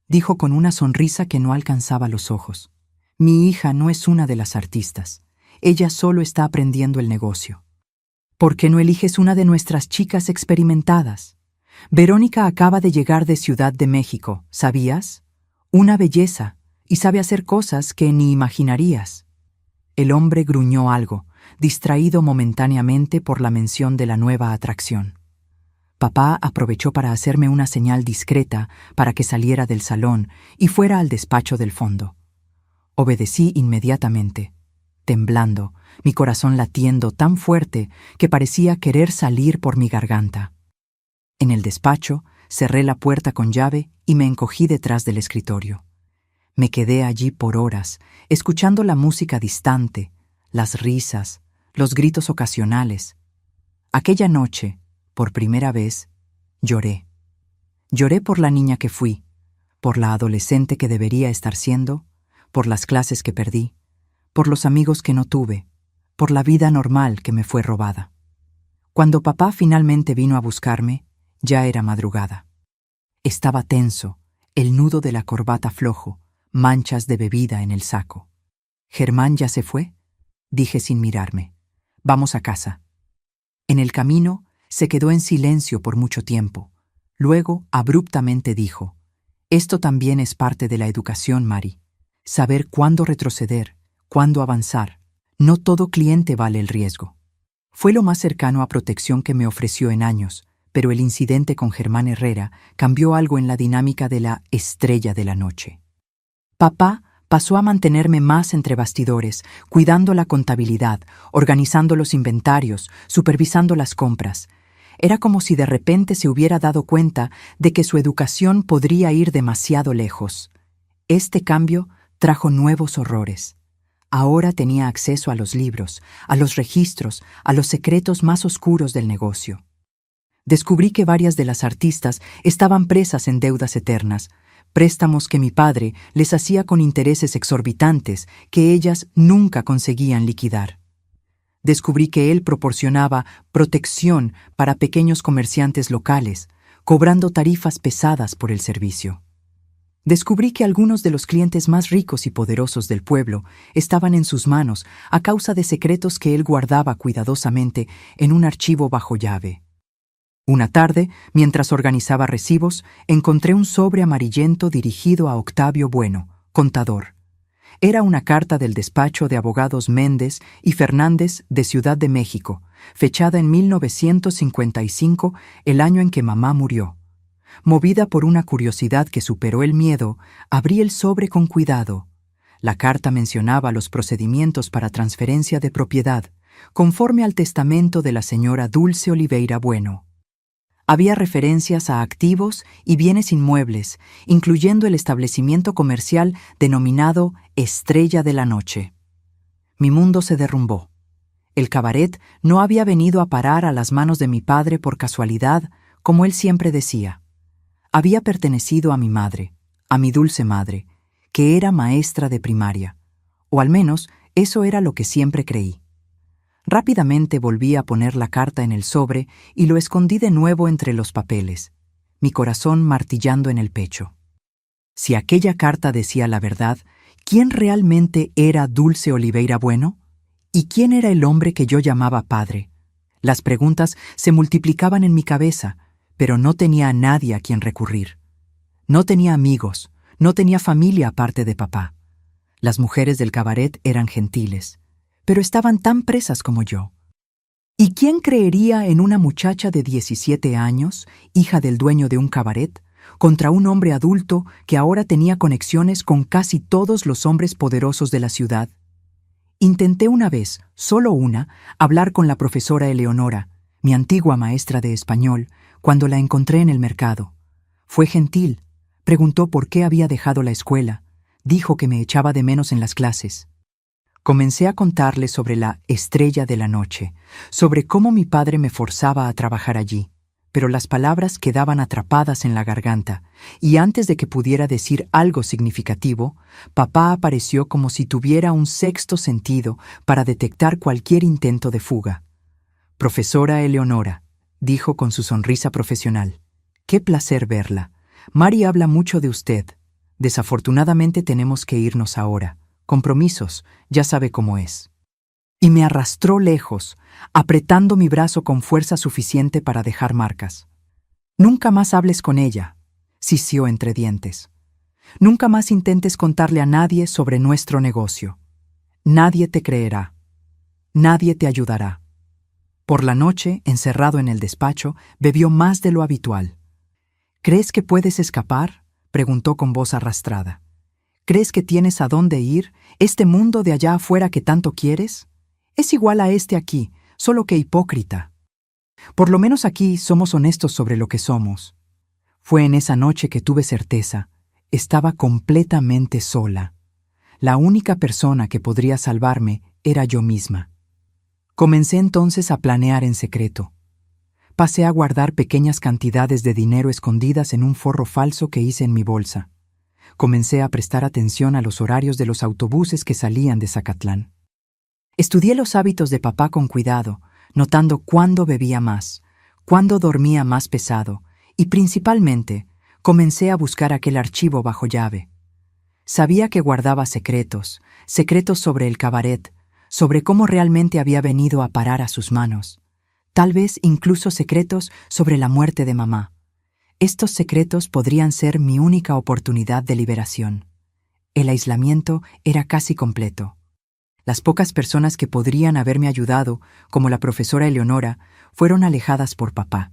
dijo con una sonrisa que no alcanzaba los ojos. «Mi hija no es una de las artistas. Ella solo está aprendiendo el negocio. ¿Por qué no eliges una de nuestras chicas experimentadas? Verónica acaba de llegar de Ciudad de México, ¿sabías? Una belleza, y sabe hacer cosas que ni imaginarías». El hombre gruñó algo, distraído momentáneamente por la mención de la nueva atracción. Papá aprovechó para hacerme una señal discreta para que saliera del salón y fuera al despacho del fondo. Obedecí inmediatamente, temblando, mi corazón latiendo tan fuerte que parecía querer salir por mi garganta. En el despacho, cerré la puerta con llave y me encogí detrás del escritorio. Me quedé allí por horas, escuchando la música distante, las risas, los gritos ocasionales. Aquella noche, por primera vez, lloré. Lloré por la niña que fui, por la adolescente que debería estar siendo, por las clases que perdí, por los amigos que no tuve, por la vida normal que me fue robada. Cuando papá finalmente vino a buscarme, ya era madrugada. Estaba tenso, el nudo de la corbata flojo, manchas de bebida en el saco. «¿Germán ya se fue?», dije sin mirarme. «Vamos a casa». En el camino, se quedó en silencio por mucho tiempo. Luego, abruptamente dijo: «Esto también es parte de la educación, Mari. Saber cuándo retroceder, cuándo avanzar. No todo cliente vale el riesgo». Fue lo más cercano a protección que me ofreció en años, pero el incidente con Germán Herrera cambió algo en la dinámica de la estrella de la noche. Papá pasó a mantenerme más entre bastidores, cuidando la contabilidad, organizando los inventarios, supervisando las compras. Era como si de repente se hubiera dado cuenta de que su educación podría ir demasiado lejos. Este cambio trajo nuevos horrores. Ahora tenía acceso a los libros, a los registros, a los secretos más oscuros del negocio. Descubrí que varias de las artistas estaban presas en deudas eternas, préstamos que mi padre les hacía con intereses exorbitantes que ellas nunca conseguían liquidar. Descubrí que él proporcionaba protección para pequeños comerciantes locales, cobrando tarifas pesadas por el servicio. Descubrí que algunos de los clientes más ricos y poderosos del pueblo estaban en sus manos a causa de secretos que él guardaba cuidadosamente en un archivo bajo llave. Una tarde, mientras organizaba recibos, encontré un sobre amarillento dirigido a Octavio Bueno, contador. Era una carta del despacho de abogados Méndez y Fernández de Ciudad de México, fechada en 1955, el año en que mamá murió. Movida por una curiosidad que superó el miedo, abrí el sobre con cuidado. La carta mencionaba los procedimientos para transferencia de propiedad, conforme al testamento de la señora Dulce Oliveira Bueno. Había referencias a activos y bienes inmuebles, incluyendo el establecimiento comercial denominado Estrella de la Noche. Mi mundo se derrumbó. El cabaret no había venido a parar a las manos de mi padre por casualidad, como él siempre decía. Había pertenecido a mi madre, a mi dulce madre, que era maestra de primaria, o al menos eso era lo que siempre creí. Rápidamente volví a poner la carta en el sobre y lo escondí de nuevo entre los papeles, mi corazón martillando en el pecho. Si aquella carta decía la verdad, ¿quién realmente era Dulce Oliveira Bueno? ¿Y quién era el hombre que yo llamaba padre? Las preguntas se multiplicaban en mi cabeza, pero no tenía a nadie a quien recurrir. No tenía amigos, no tenía familia aparte de papá. Las mujeres del cabaret eran gentiles, pero estaban tan presas como yo. ¿Y quién creería en una muchacha de 17 años, hija del dueño de un cabaret, contra un hombre adulto que ahora tenía conexiones con casi todos los hombres poderosos de la ciudad? Intenté una vez, solo una, hablar con la profesora Eleonora, mi antigua maestra de español, cuando la encontré en el mercado. Fue gentil, preguntó por qué había dejado la escuela, dijo que me echaba de menos en las clases. Comencé a contarle sobre la Estrella de la Noche, sobre cómo mi padre me forzaba a trabajar allí, pero las palabras quedaban atrapadas en la garganta, y antes de que pudiera decir algo significativo, papá apareció como si tuviera un sexto sentido para detectar cualquier intento de fuga. «Profesora Eleonora», dijo con su sonrisa profesional, «qué placer verla. Mari habla mucho de usted. Desafortunadamente tenemos que irnos ahora. Compromisos, ya sabe cómo es». Y me arrastró lejos, apretando mi brazo con fuerza suficiente para dejar marcas. «Nunca más hables con ella», sisió entre dientes. «Nunca más intentes contarle a nadie sobre nuestro negocio. Nadie te creerá. Nadie te ayudará». Por la noche, encerrado en el despacho, bebió más de lo habitual. «¿Crees que puedes escapar?», preguntó con voz arrastrada. «¿Crees que tienes a dónde ir, este mundo de allá afuera que tanto quieres? Es igual a este aquí, solo que hipócrita. Por lo menos aquí somos honestos sobre lo que somos». Fue en esa noche que tuve certeza. Estaba completamente sola. La única persona que podría salvarme era yo misma. Comencé entonces a planear en secreto. Pasé a guardar pequeñas cantidades de dinero escondidas en un forro falso que hice en mi bolsa. Comencé a prestar atención a los horarios de los autobuses que salían de Zacatlán. Estudié los hábitos de papá con cuidado, notando cuándo bebía más, cuándo dormía más pesado, y principalmente, comencé a buscar aquel archivo bajo llave. Sabía que guardaba secretos sobre el cabaret, sobre cómo realmente había venido a parar a sus manos. Tal vez incluso secretos sobre la muerte de mamá. Estos secretos podrían ser mi única oportunidad de liberación. El aislamiento era casi completo. Las pocas personas que podrían haberme ayudado, como la profesora Eleonora, fueron alejadas por papá.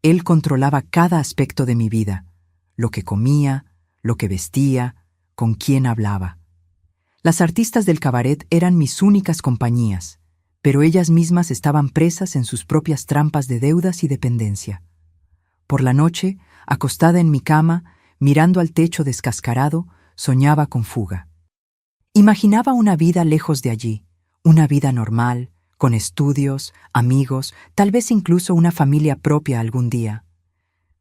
Él controlaba cada aspecto de mi vida, lo que comía, lo que vestía, con quién hablaba. Las artistas del cabaret eran mis únicas compañías, pero ellas mismas estaban presas en sus propias trampas de deudas y dependencia. Por la noche, acostada en mi cama, mirando al techo descascarado, soñaba con fuga. Imaginaba una vida lejos de allí, una vida normal, con estudios, amigos, tal vez incluso una familia propia algún día.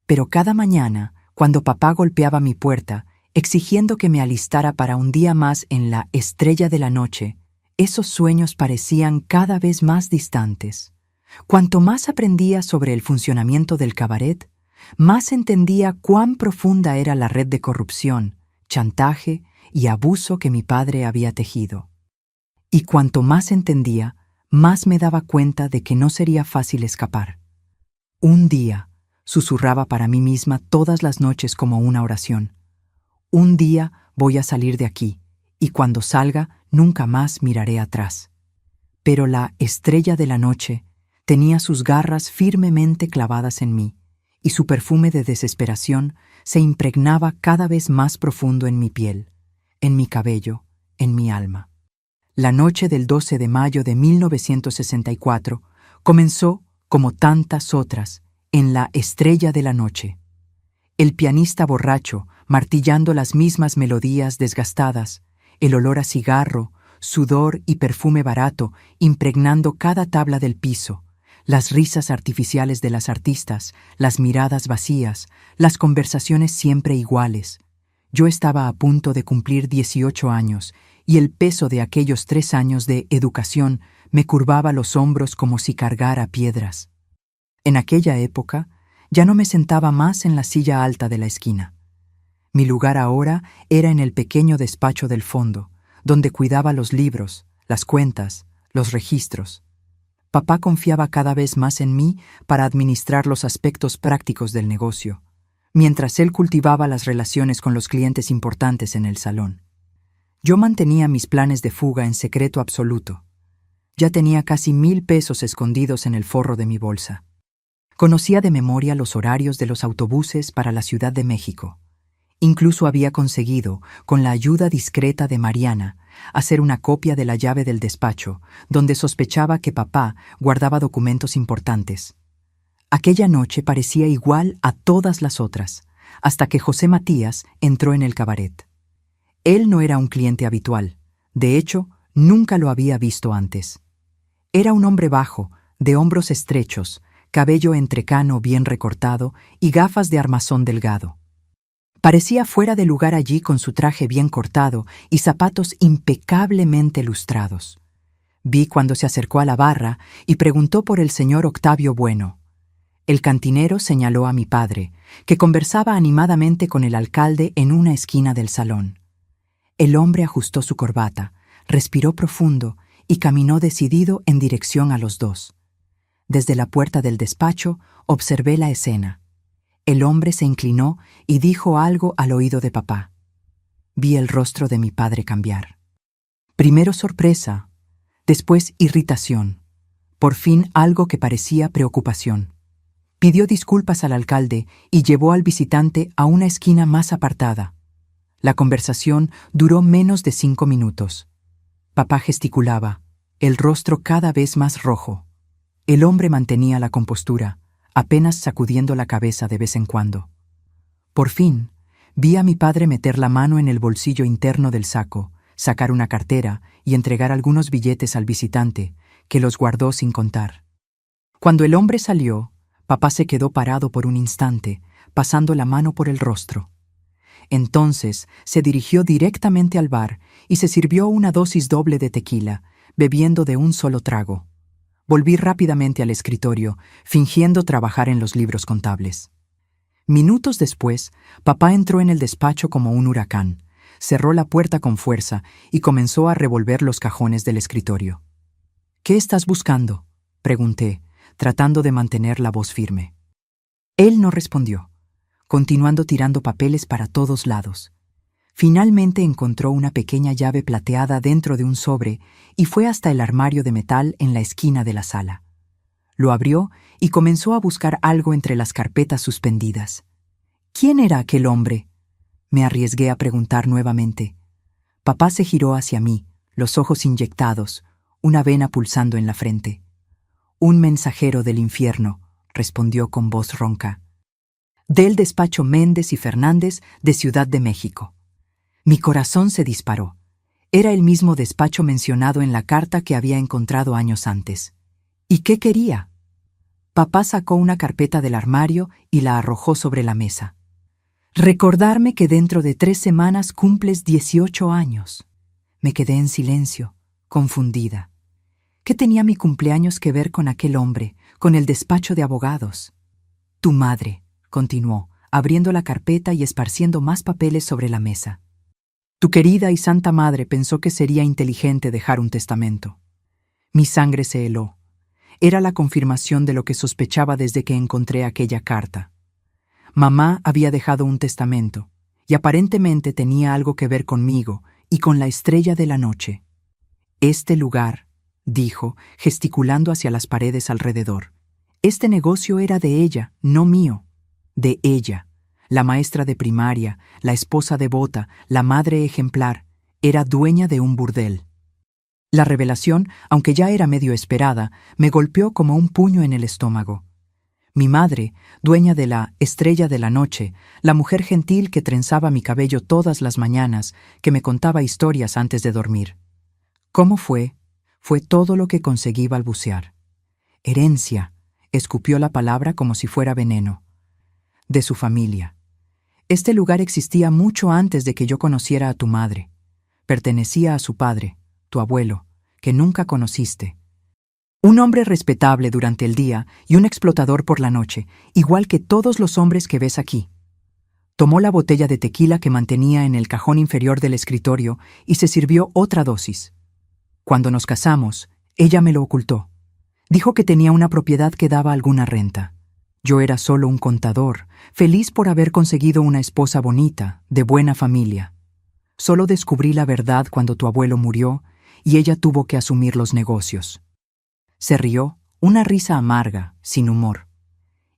Pero cada mañana, cuando papá golpeaba mi puerta, exigiendo que me alistara para un día más en la Estrella de la Noche, esos sueños parecían cada vez más distantes. Cuanto más aprendía sobre el funcionamiento del cabaret, más entendía cuán profunda era la red de corrupción, chantaje y abuso que mi padre había tejido. Y cuanto más entendía, más me daba cuenta de que no sería fácil escapar. Un día, susurraba para mí misma todas las noches como una oración. Un día voy a salir de aquí, y cuando salga nunca más miraré atrás. Pero la estrella de la noche tenía sus garras firmemente clavadas en mí, y su perfume de desesperación se impregnaba cada vez más profundo en mi piel, en mi cabello, en mi alma. La noche del 12 de mayo de 1964 comenzó, como tantas otras, en la estrella de la noche. El pianista borracho, martillando las mismas melodías desgastadas, el olor a cigarro, sudor y perfume barato impregnando cada tabla del piso, las risas artificiales de las artistas, las miradas vacías, las conversaciones siempre iguales. Yo estaba a punto de cumplir 18 años y el peso de aquellos 3 años de educación me curvaba los hombros como si cargara piedras. En aquella época, ya no me sentaba más en la silla alta de la esquina. Mi lugar ahora era en el pequeño despacho del fondo, donde cuidaba los libros, las cuentas, los registros. Papá confiaba cada vez más en mí para administrar los aspectos prácticos del negocio, mientras él cultivaba las relaciones con los clientes importantes en el salón. Yo mantenía mis planes de fuga en secreto absoluto. Ya tenía casi 1,000 pesos escondidos en el forro de mi bolsa. Conocía de memoria los horarios de los autobuses para la Ciudad de México. Incluso había conseguido, con la ayuda discreta de Mariana, hacer una copia de la llave del despacho, donde sospechaba que papá guardaba documentos importantes. Aquella noche parecía igual a todas las otras, hasta que José Matías entró en el cabaret. Él no era un cliente habitual. De hecho, nunca lo había visto antes. Era un hombre bajo, de hombros estrechos, cabello entrecano bien recortado y gafas de armazón delgado. Parecía fuera de lugar allí con su traje bien cortado y zapatos impecablemente lustrados. Vi cuando se acercó a la barra y preguntó por el señor Octavio Bueno. El cantinero señaló a mi padre, que conversaba animadamente con el alcalde en una esquina del salón. El hombre ajustó su corbata, respiró profundo y caminó decidido en dirección a los dos. Desde la puerta del despacho observé la escena. El hombre se inclinó y dijo algo al oído de papá. Vi el rostro de mi padre cambiar. Primero sorpresa, después irritación, por fin algo que parecía preocupación. Pidió disculpas al alcalde y llevó al visitante a una esquina más apartada. La conversación duró menos de 5 minutos. Papá gesticulaba, el rostro cada vez más rojo. El hombre mantenía la compostura, apenas sacudiendo la cabeza de vez en cuando. Por fin, vi a mi padre meter la mano en el bolsillo interno del saco, sacar una cartera y entregar algunos billetes al visitante, que los guardó sin contar. Cuando el hombre salió, papá se quedó parado por un instante, pasando la mano por el rostro. Entonces se dirigió directamente al bar y se sirvió una dosis doble de tequila, bebiendo de un solo trago. Volví rápidamente al escritorio, fingiendo trabajar en los libros contables. Minutos después, papá entró en el despacho como un huracán, cerró la puerta con fuerza y comenzó a revolver los cajones del escritorio. «¿Qué estás buscando?», pregunté, tratando de mantener la voz firme. Él no respondió, continuando tirando papeles para todos lados. Finalmente encontró una pequeña llave plateada dentro de un sobre y fue hasta el armario de metal en la esquina de la sala. Lo abrió y comenzó a buscar algo entre las carpetas suspendidas. ¿Quién era aquel hombre?, me arriesgué a preguntar nuevamente. Papá se giró hacia mí, los ojos inyectados, una vena pulsando en la frente. «Un mensajero del infierno», respondió con voz ronca. «Del despacho Méndez y Fernández de Ciudad de México». Mi corazón se disparó. Era el mismo despacho mencionado en la carta que había encontrado años antes. ¿Y qué quería? Papá sacó una carpeta del armario y la arrojó sobre la mesa. «Recordarme que dentro de 3 semanas cumples 18 años». Me quedé en silencio, confundida. ¿Qué tenía mi cumpleaños que ver con aquel hombre, con el despacho de abogados? «Tu madre», continuó, abriendo la carpeta y esparciendo más papeles sobre la mesa. «Tu querida y santa madre pensó que sería inteligente dejar un testamento». Mi sangre se heló. Era la confirmación de lo que sospechaba desde que encontré aquella carta. Mamá había dejado un testamento, y aparentemente tenía algo que ver conmigo y con la estrella de la noche. Este lugar, dijo, gesticulando hacia las paredes alrededor. Este negocio era de ella, no mío. De ella. La maestra de primaria, la esposa devota, la madre ejemplar, era dueña de un burdel. La revelación, aunque ya era medio esperada, me golpeó como un puño en el estómago. Mi madre, dueña de la estrella de la noche, la mujer gentil que trenzaba mi cabello todas las mañanas, que me contaba historias antes de dormir. ¿Cómo fue? Fue todo lo que conseguí balbucear. Herencia, escupió la palabra como si fuera veneno. De su familia. Este lugar existía mucho antes de que yo conociera a tu madre. Pertenecía a su padre, tu abuelo, que nunca conociste. Un hombre respetable durante el día y un explotador por la noche, igual que todos los hombres que ves aquí. Tomó la botella de tequila que mantenía en el cajón inferior del escritorio y se sirvió otra dosis. Cuando nos casamos, ella me lo ocultó. Dijo que tenía una propiedad que daba alguna renta. Yo era solo un contador, feliz por haber conseguido una esposa bonita, de buena familia. Solo descubrí la verdad cuando tu abuelo murió y ella tuvo que asumir los negocios. Se rió, una risa amarga, sin humor.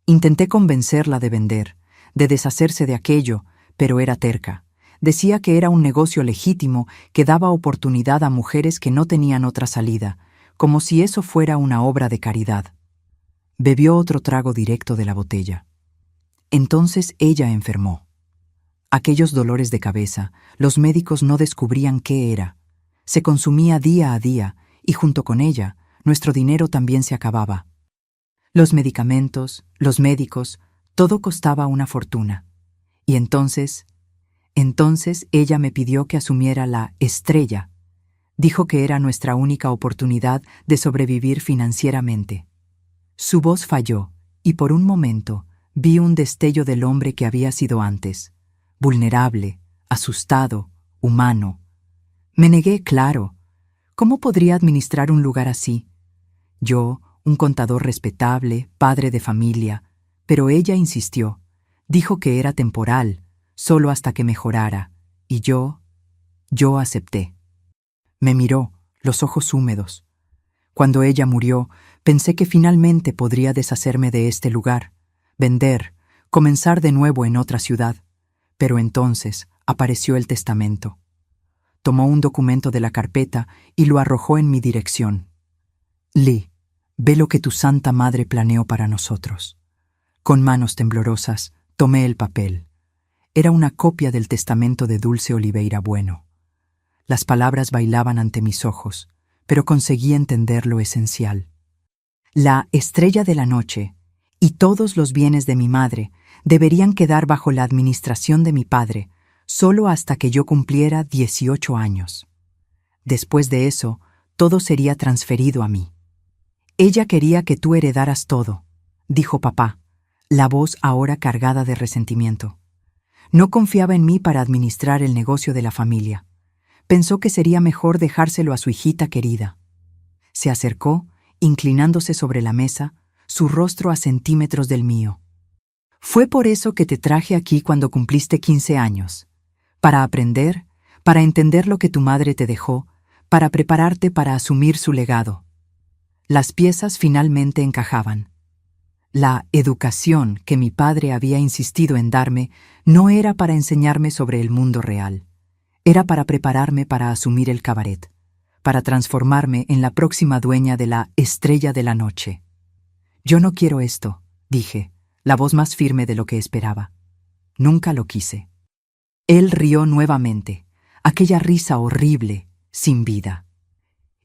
Intenté convencerla de vender, de deshacerse de aquello, pero era terca. Decía que era un negocio legítimo que daba oportunidad a mujeres que no tenían otra salida, como si eso fuera una obra de caridad. Bebió otro trago directo de la botella. Entonces ella enfermó. Aquellos dolores de cabeza, los médicos no descubrían qué era. Se consumía día a día, y junto con ella, nuestro dinero también se acababa. Los medicamentos, los médicos, todo costaba una fortuna. Y entonces ella me pidió que asumiera la estrella. Dijo que era nuestra única oportunidad de sobrevivir financieramente. Su voz falló, y por un momento vi un destello del hombre que había sido antes, vulnerable, asustado, humano. Me negué, claro. ¿Cómo podría administrar un lugar así? Yo, un contador respetable, padre de familia, pero ella insistió. Dijo que era temporal, solo hasta que mejorara, y yo acepté. Me miró, los ojos húmedos. Cuando ella murió, pensé que finalmente podría deshacerme de este lugar, vender, comenzar de nuevo en otra ciudad. Pero entonces apareció el testamento. Tomó un documento de la carpeta y lo arrojó en mi dirección. Lee, ve lo que tu Santa Madre planeó para nosotros. Con manos temblorosas, tomé el papel. Era una copia del testamento de Dulce Oliveira Bueno. Las palabras bailaban ante mis ojos, pero conseguí entender lo esencial. La estrella de la noche y todos los bienes de mi madre deberían quedar bajo la administración de mi padre, solo hasta que yo cumpliera 18 años. Después de eso, todo sería transferido a mí. Ella quería que tú heredaras todo, dijo papá, la voz ahora cargada de resentimiento. No confiaba en mí para administrar el negocio de la familia. Pensó que sería mejor dejárselo a su hijita querida. Se acercó, inclinándose sobre la mesa, su rostro a centímetros del mío. Fue por eso que te traje aquí cuando cumpliste 15 años. Para aprender, para entender lo que tu madre te dejó, para prepararte para asumir su legado. Las piezas finalmente encajaban. La educación que mi padre había insistido en darme no era para enseñarme sobre el mundo real. Era para prepararme para asumir el cabaret, para transformarme en la próxima dueña de la estrella de la noche. Yo no quiero esto, dije, la voz más firme de lo que esperaba. Nunca lo quise. Él rió nuevamente, aquella risa horrible, sin vida.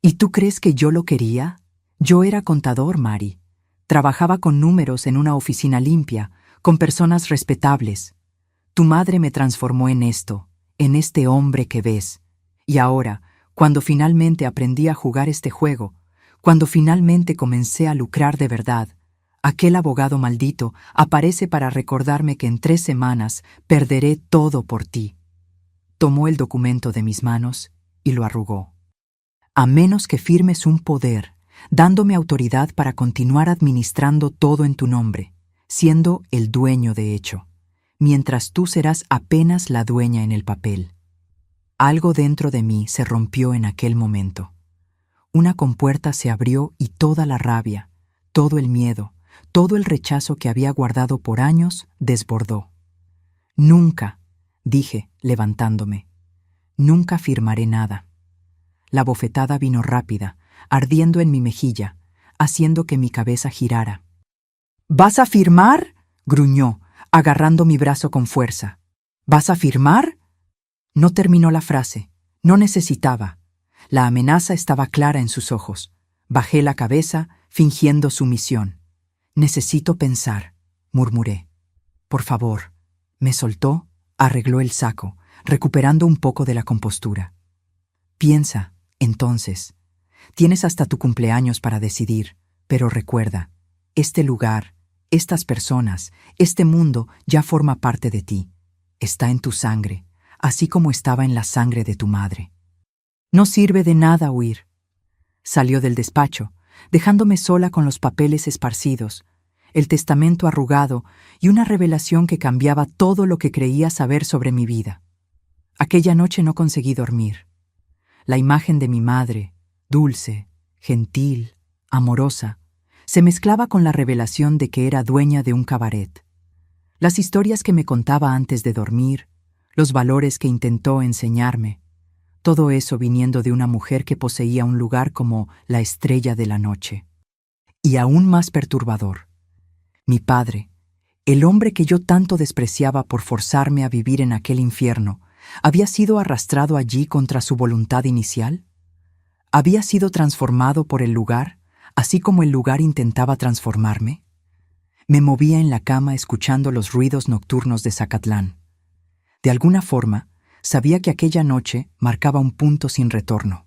¿Y tú crees que yo lo quería? Yo era contador, Mari. Trabajaba con números en una oficina limpia, con personas respetables. Tu madre me transformó en esto, en este hombre que ves. Y ahora, cuando finalmente aprendí a jugar este juego, cuando finalmente comencé a lucrar de verdad, aquel abogado maldito aparece para recordarme que en 3 semanas perderé todo por ti. Tomó el documento de mis manos y lo arrugó. A menos que firmes un poder, dándome autoridad para continuar administrando todo en tu nombre, siendo el dueño de hecho, mientras tú serás apenas la dueña en el papel. Algo dentro de mí se rompió en aquel momento. Una compuerta se abrió y toda la rabia, todo el miedo, todo el rechazo que había guardado por años desbordó. Nunca, dije, levantándome, nunca firmaré nada. La bofetada vino rápida, ardiendo en mi mejilla, haciendo que mi cabeza girara. ¿Vas a firmar?, gruñó, agarrando mi brazo con fuerza. ¿Vas a firmar? No terminó la frase. No necesitaba. La amenaza estaba clara en sus ojos. Bajé la cabeza, fingiendo sumisión. Necesito pensar, murmuré. Por favor. Me soltó, arregló el saco, recuperando un poco de la compostura. Piensa, entonces. Tienes hasta tu cumpleaños para decidir, pero recuerda, este lugar, estas personas, este mundo ya forma parte de ti. Está en tu sangre, así como estaba en la sangre de tu madre. No sirve de nada huir. Salió del despacho, dejándome sola con los papeles esparcidos, el testamento arrugado y una revelación que cambiaba todo lo que creía saber sobre mi vida. Aquella noche no conseguí dormir. La imagen de mi madre, dulce, gentil, amorosa, se mezclaba con la revelación de que era dueña de un cabaret. Las historias que me contaba antes de dormir, los valores que intentó enseñarme, todo eso viniendo de una mujer que poseía un lugar como la estrella de la noche. Y aún más perturbador, mi padre, el hombre que yo tanto despreciaba por forzarme a vivir en aquel infierno, ¿había sido arrastrado allí contra su voluntad inicial? ¿Había sido transformado por el lugar, así como el lugar intentaba transformarme? Me movía en la cama escuchando los ruidos nocturnos de Zacatlán. De alguna forma, sabía que aquella noche marcaba un punto sin retorno.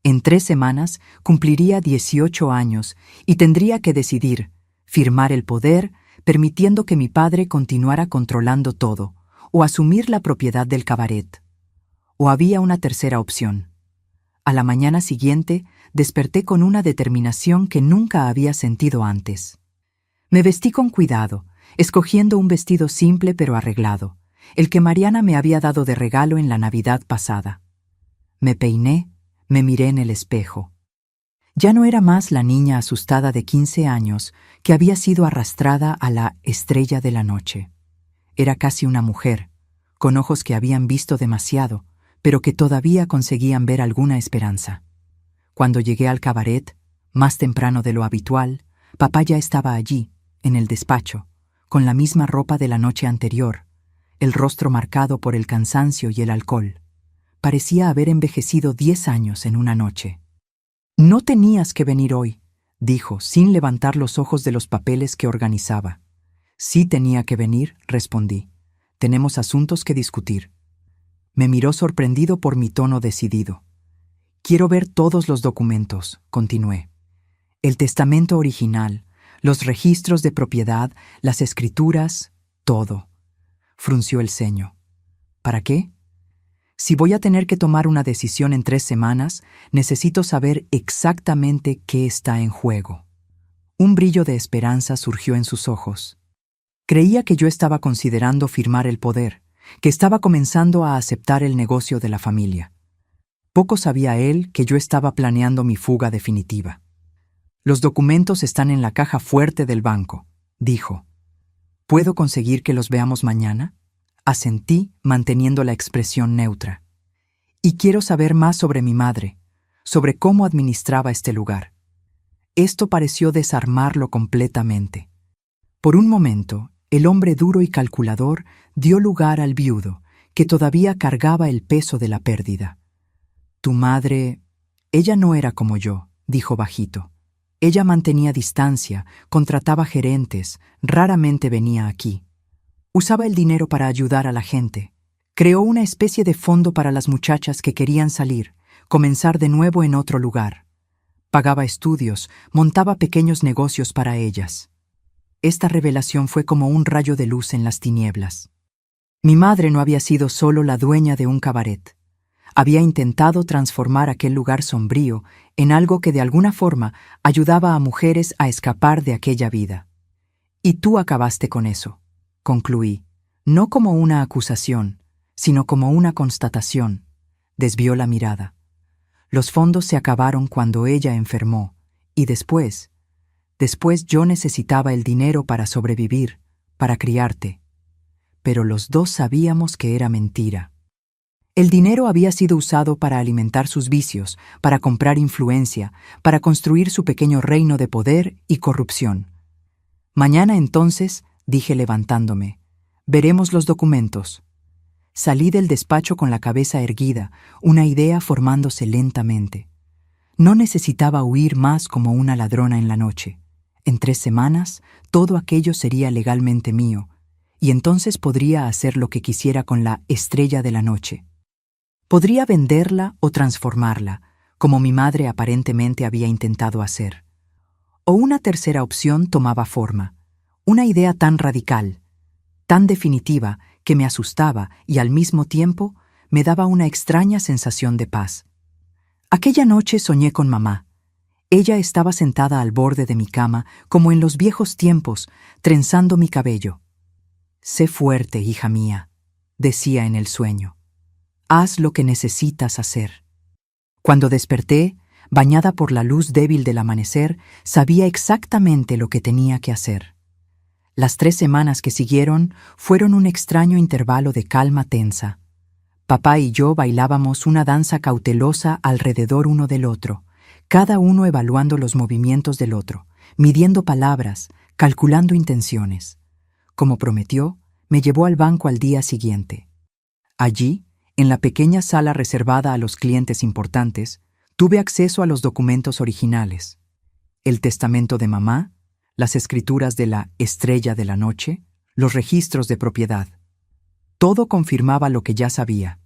En 3 semanas cumpliría 18 años y tendría que decidir, firmar el poder, permitiendo que mi padre continuara controlando todo, o asumir la propiedad del cabaret. O había una tercera opción. A la mañana siguiente desperté con una determinación que nunca había sentido antes. Me vestí con cuidado, escogiendo un vestido simple pero arreglado, el que Mariana me había dado de regalo en la Navidad pasada. Me peiné, me miré en el espejo. Ya no era más la niña asustada de 15 años que había sido arrastrada a la estrella de la noche. Era casi una mujer, con ojos que habían visto demasiado, pero que todavía conseguían ver alguna esperanza. Cuando llegué al cabaret, más temprano de lo habitual, papá ya estaba allí, en el despacho, con la misma ropa de la noche anterior, el rostro marcado por el cansancio y el alcohol. Parecía haber envejecido 10 años en una noche. «No tenías que venir hoy», dijo, sin levantar los ojos de los papeles que organizaba. «Sí tenía que venir», respondí. «Tenemos asuntos que discutir». Me miró sorprendido por mi tono decidido. «Quiero ver todos los documentos», continué. «El testamento original, los registros de propiedad, las escrituras, todo». Frunció el ceño. «¿Para qué? Si voy a tener que tomar una decisión en 3 semanas, necesito saber exactamente qué está en juego». Un brillo de esperanza surgió en sus ojos. Creía que yo estaba considerando firmar el poder, que estaba comenzando a aceptar el negocio de la familia. Poco sabía él que yo estaba planeando mi fuga definitiva. «Los documentos están en la caja fuerte del banco», dijo. «¿Puedo conseguir que los veamos mañana?» Asentí, manteniendo la expresión neutra. «Y quiero saber más sobre mi madre, sobre cómo administraba este lugar». Esto pareció desarmarlo completamente. Por un momento, el hombre duro y calculador dio lugar al viudo, que todavía cargaba el peso de la pérdida. «Tu madre, ella no era como yo», dijo bajito. «Ella mantenía distancia, contrataba gerentes, raramente venía aquí. Usaba el dinero para ayudar a la gente. Creó una especie de fondo para las muchachas que querían salir, comenzar de nuevo en otro lugar. Pagaba estudios, montaba pequeños negocios para ellas». Esta revelación fue como un rayo de luz en las tinieblas. Mi madre no había sido solo la dueña de un cabaret. Había intentado transformar aquel lugar sombrío en algo que de alguna forma ayudaba a mujeres a escapar de aquella vida. «Y tú acabaste con eso», concluí, no como una acusación, sino como una constatación. Desvió la mirada. Los fondos se acabaron cuando ella enfermó, y después yo necesitaba el dinero para sobrevivir, para criarte. Pero los dos sabíamos que era mentira. El dinero había sido usado para alimentar sus vicios, para comprar influencia, para construir su pequeño reino de poder y corrupción. Mañana entonces, dije levantándome, veremos los documentos. Salí del despacho con la cabeza erguida, una idea formándose lentamente. No necesitaba huir más como una ladrona en la noche. En 3 semanas, todo aquello sería legalmente mío, y entonces podría hacer lo que quisiera con la estrella de la noche. Podría venderla o transformarla, como mi madre aparentemente había intentado hacer. O una tercera opción tomaba forma, una idea tan radical, tan definitiva, que me asustaba y al mismo tiempo me daba una extraña sensación de paz. Aquella noche soñé con mamá. Ella estaba sentada al borde de mi cama, como en los viejos tiempos, trenzando mi cabello. «Sé fuerte, hija mía», decía en el sueño. «Haz lo que necesitas hacer». Cuando desperté, bañada por la luz débil del amanecer, sabía exactamente lo que tenía que hacer. Las 3 semanas que siguieron fueron un extraño intervalo de calma tensa. Papá y yo bailábamos una danza cautelosa alrededor uno del otro, cada uno evaluando los movimientos del otro, midiendo palabras, calculando intenciones. Como prometió, me llevó al banco al día siguiente. Allí, en la pequeña sala reservada a los clientes importantes, tuve acceso a los documentos originales. El testamento de mamá, las escrituras de la estrella de la noche, los registros de propiedad. Todo confirmaba lo que ya sabía.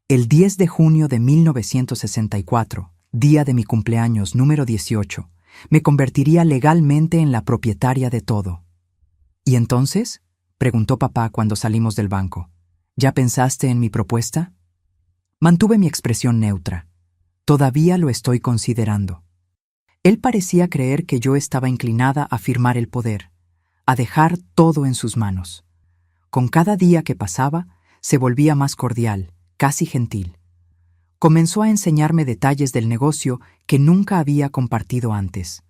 El 10 de junio de 1964, día de mi cumpleaños número 18, me convertiría legalmente en la propietaria de todo. ¿Y entonces?, preguntó papá cuando salimos del banco. ¿Ya pensaste en mi propuesta? Mantuve mi expresión neutra. Todavía lo estoy considerando. Él parecía creer que yo estaba inclinada a firmar el poder, a dejar todo en sus manos. Con cada día que pasaba, se volvía más cordial, casi gentil. Comenzó a enseñarme detalles del negocio que nunca había compartido antes.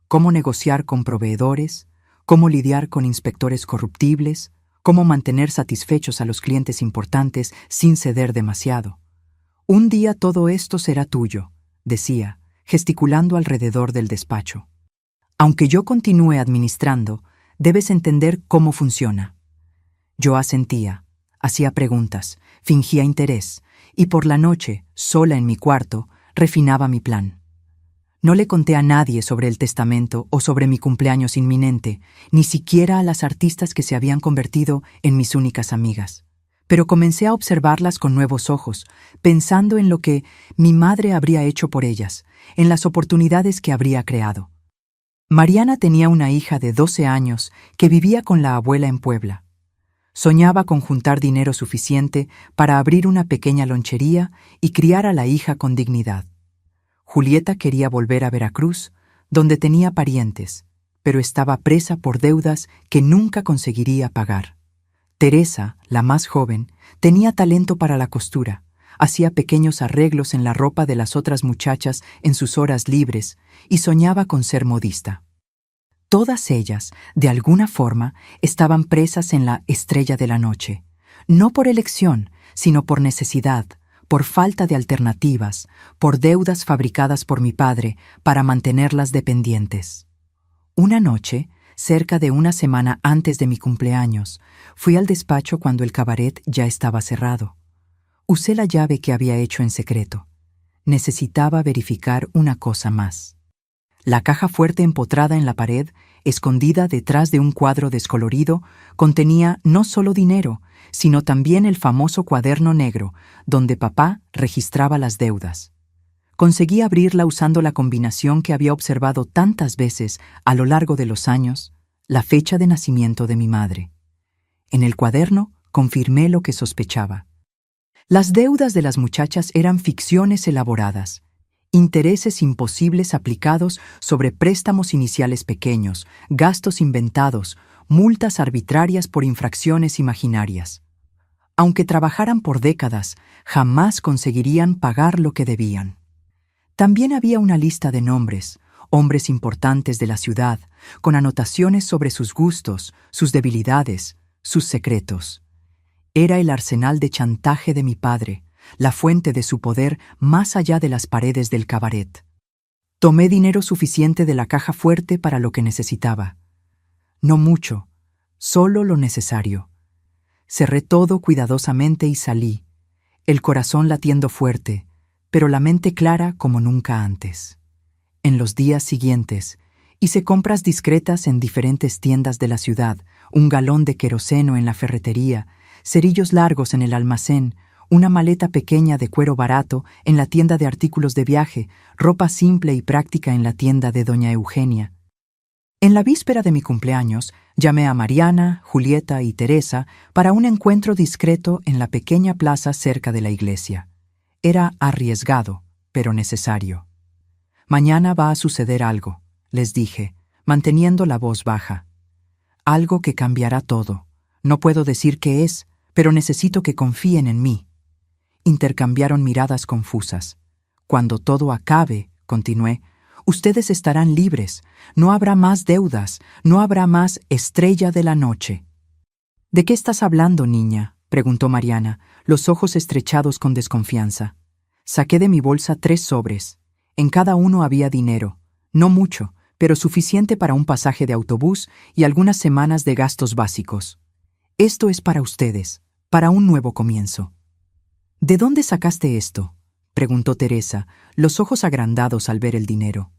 Cómo negociar con proveedores, cómo lidiar con inspectores corruptibles, cómo mantener satisfechos a los clientes importantes sin ceder demasiado. «Un día todo esto será tuyo», decía, gesticulando alrededor del despacho. «Aunque yo continúe administrando, debes entender cómo funciona». Yo asentía, hacía preguntas, fingía interés, y por la noche, sola en mi cuarto, refinaba mi plan. No le conté a nadie sobre el testamento o sobre mi cumpleaños inminente, ni siquiera a las artistas que se habían convertido en mis únicas amigas. Pero comencé a observarlas con nuevos ojos, pensando en lo que mi madre habría hecho por ellas, en las oportunidades que habría creado. Mariana tenía una hija de 12 años que vivía con la abuela en Puebla. Soñaba con juntar dinero suficiente para abrir una pequeña lonchería y criar a la hija con dignidad. Julieta quería volver a Veracruz, donde tenía parientes, pero estaba presa por deudas que nunca conseguiría pagar. Teresa, la más joven, tenía talento para la costura, hacía pequeños arreglos en la ropa de las otras muchachas en sus horas libres y soñaba con ser modista. Todas ellas, de alguna forma, estaban presas en la estrella de la noche, no por elección, sino por necesidad, por falta de alternativas, por deudas fabricadas por mi padre para mantenerlas dependientes. Una noche, cerca de una semana antes de mi cumpleaños, fui al despacho cuando el cabaret ya estaba cerrado. Usé la llave que había hecho en secreto. Necesitaba verificar una cosa más. La caja fuerte empotrada en la pared, escondida detrás de un cuadro descolorido, contenía no solo dinero, sino también el famoso cuaderno negro, donde papá registraba las deudas. Conseguí abrirla usando la combinación que había observado tantas veces a lo largo de los años, la fecha de nacimiento de mi madre. En el cuaderno confirmé lo que sospechaba. Las deudas de las muchachas eran ficciones elaboradas, intereses imposibles aplicados sobre préstamos iniciales pequeños, gastos inventados, multas arbitrarias por infracciones imaginarias. Aunque trabajaran por décadas, jamás conseguirían pagar lo que debían. También había una lista de nombres, hombres importantes de la ciudad, con anotaciones sobre sus gustos, sus debilidades, sus secretos. Era el arsenal de chantaje de mi padre, la fuente de su poder más allá de las paredes del cabaret. Tomé dinero suficiente de la caja fuerte para lo que necesitaba. No mucho, solo lo necesario. Cerré todo cuidadosamente y salí, el corazón latiendo fuerte, pero la mente clara como nunca antes. En los días siguientes, hice compras discretas en diferentes tiendas de la ciudad, un galón de queroseno en la ferretería, cerillos largos en el almacén, una maleta pequeña de cuero barato en la tienda de artículos de viaje, ropa simple y práctica en la tienda de doña Eugenia. En la víspera de mi cumpleaños, llamé a Mariana, Julieta y Teresa para un encuentro discreto en la pequeña plaza cerca de la iglesia. Era arriesgado, pero necesario. Mañana va a suceder algo, les dije, manteniendo la voz baja. Algo que cambiará todo. No puedo decir qué es, pero necesito que confíen en mí. Intercambiaron miradas confusas. Cuando todo acabe, continué, ustedes estarán libres. No habrá más deudas, no habrá más estrella de la noche. ¿De qué estás hablando, niña?, preguntó Mariana, los ojos estrechados con desconfianza. Saqué de mi bolsa 3 sobres. En cada uno había dinero, no mucho, pero suficiente para un pasaje de autobús y algunas semanas de gastos básicos. Esto es para ustedes, para un nuevo comienzo. ¿De dónde sacaste esto?, preguntó Teresa, los ojos agrandados al ver el dinero.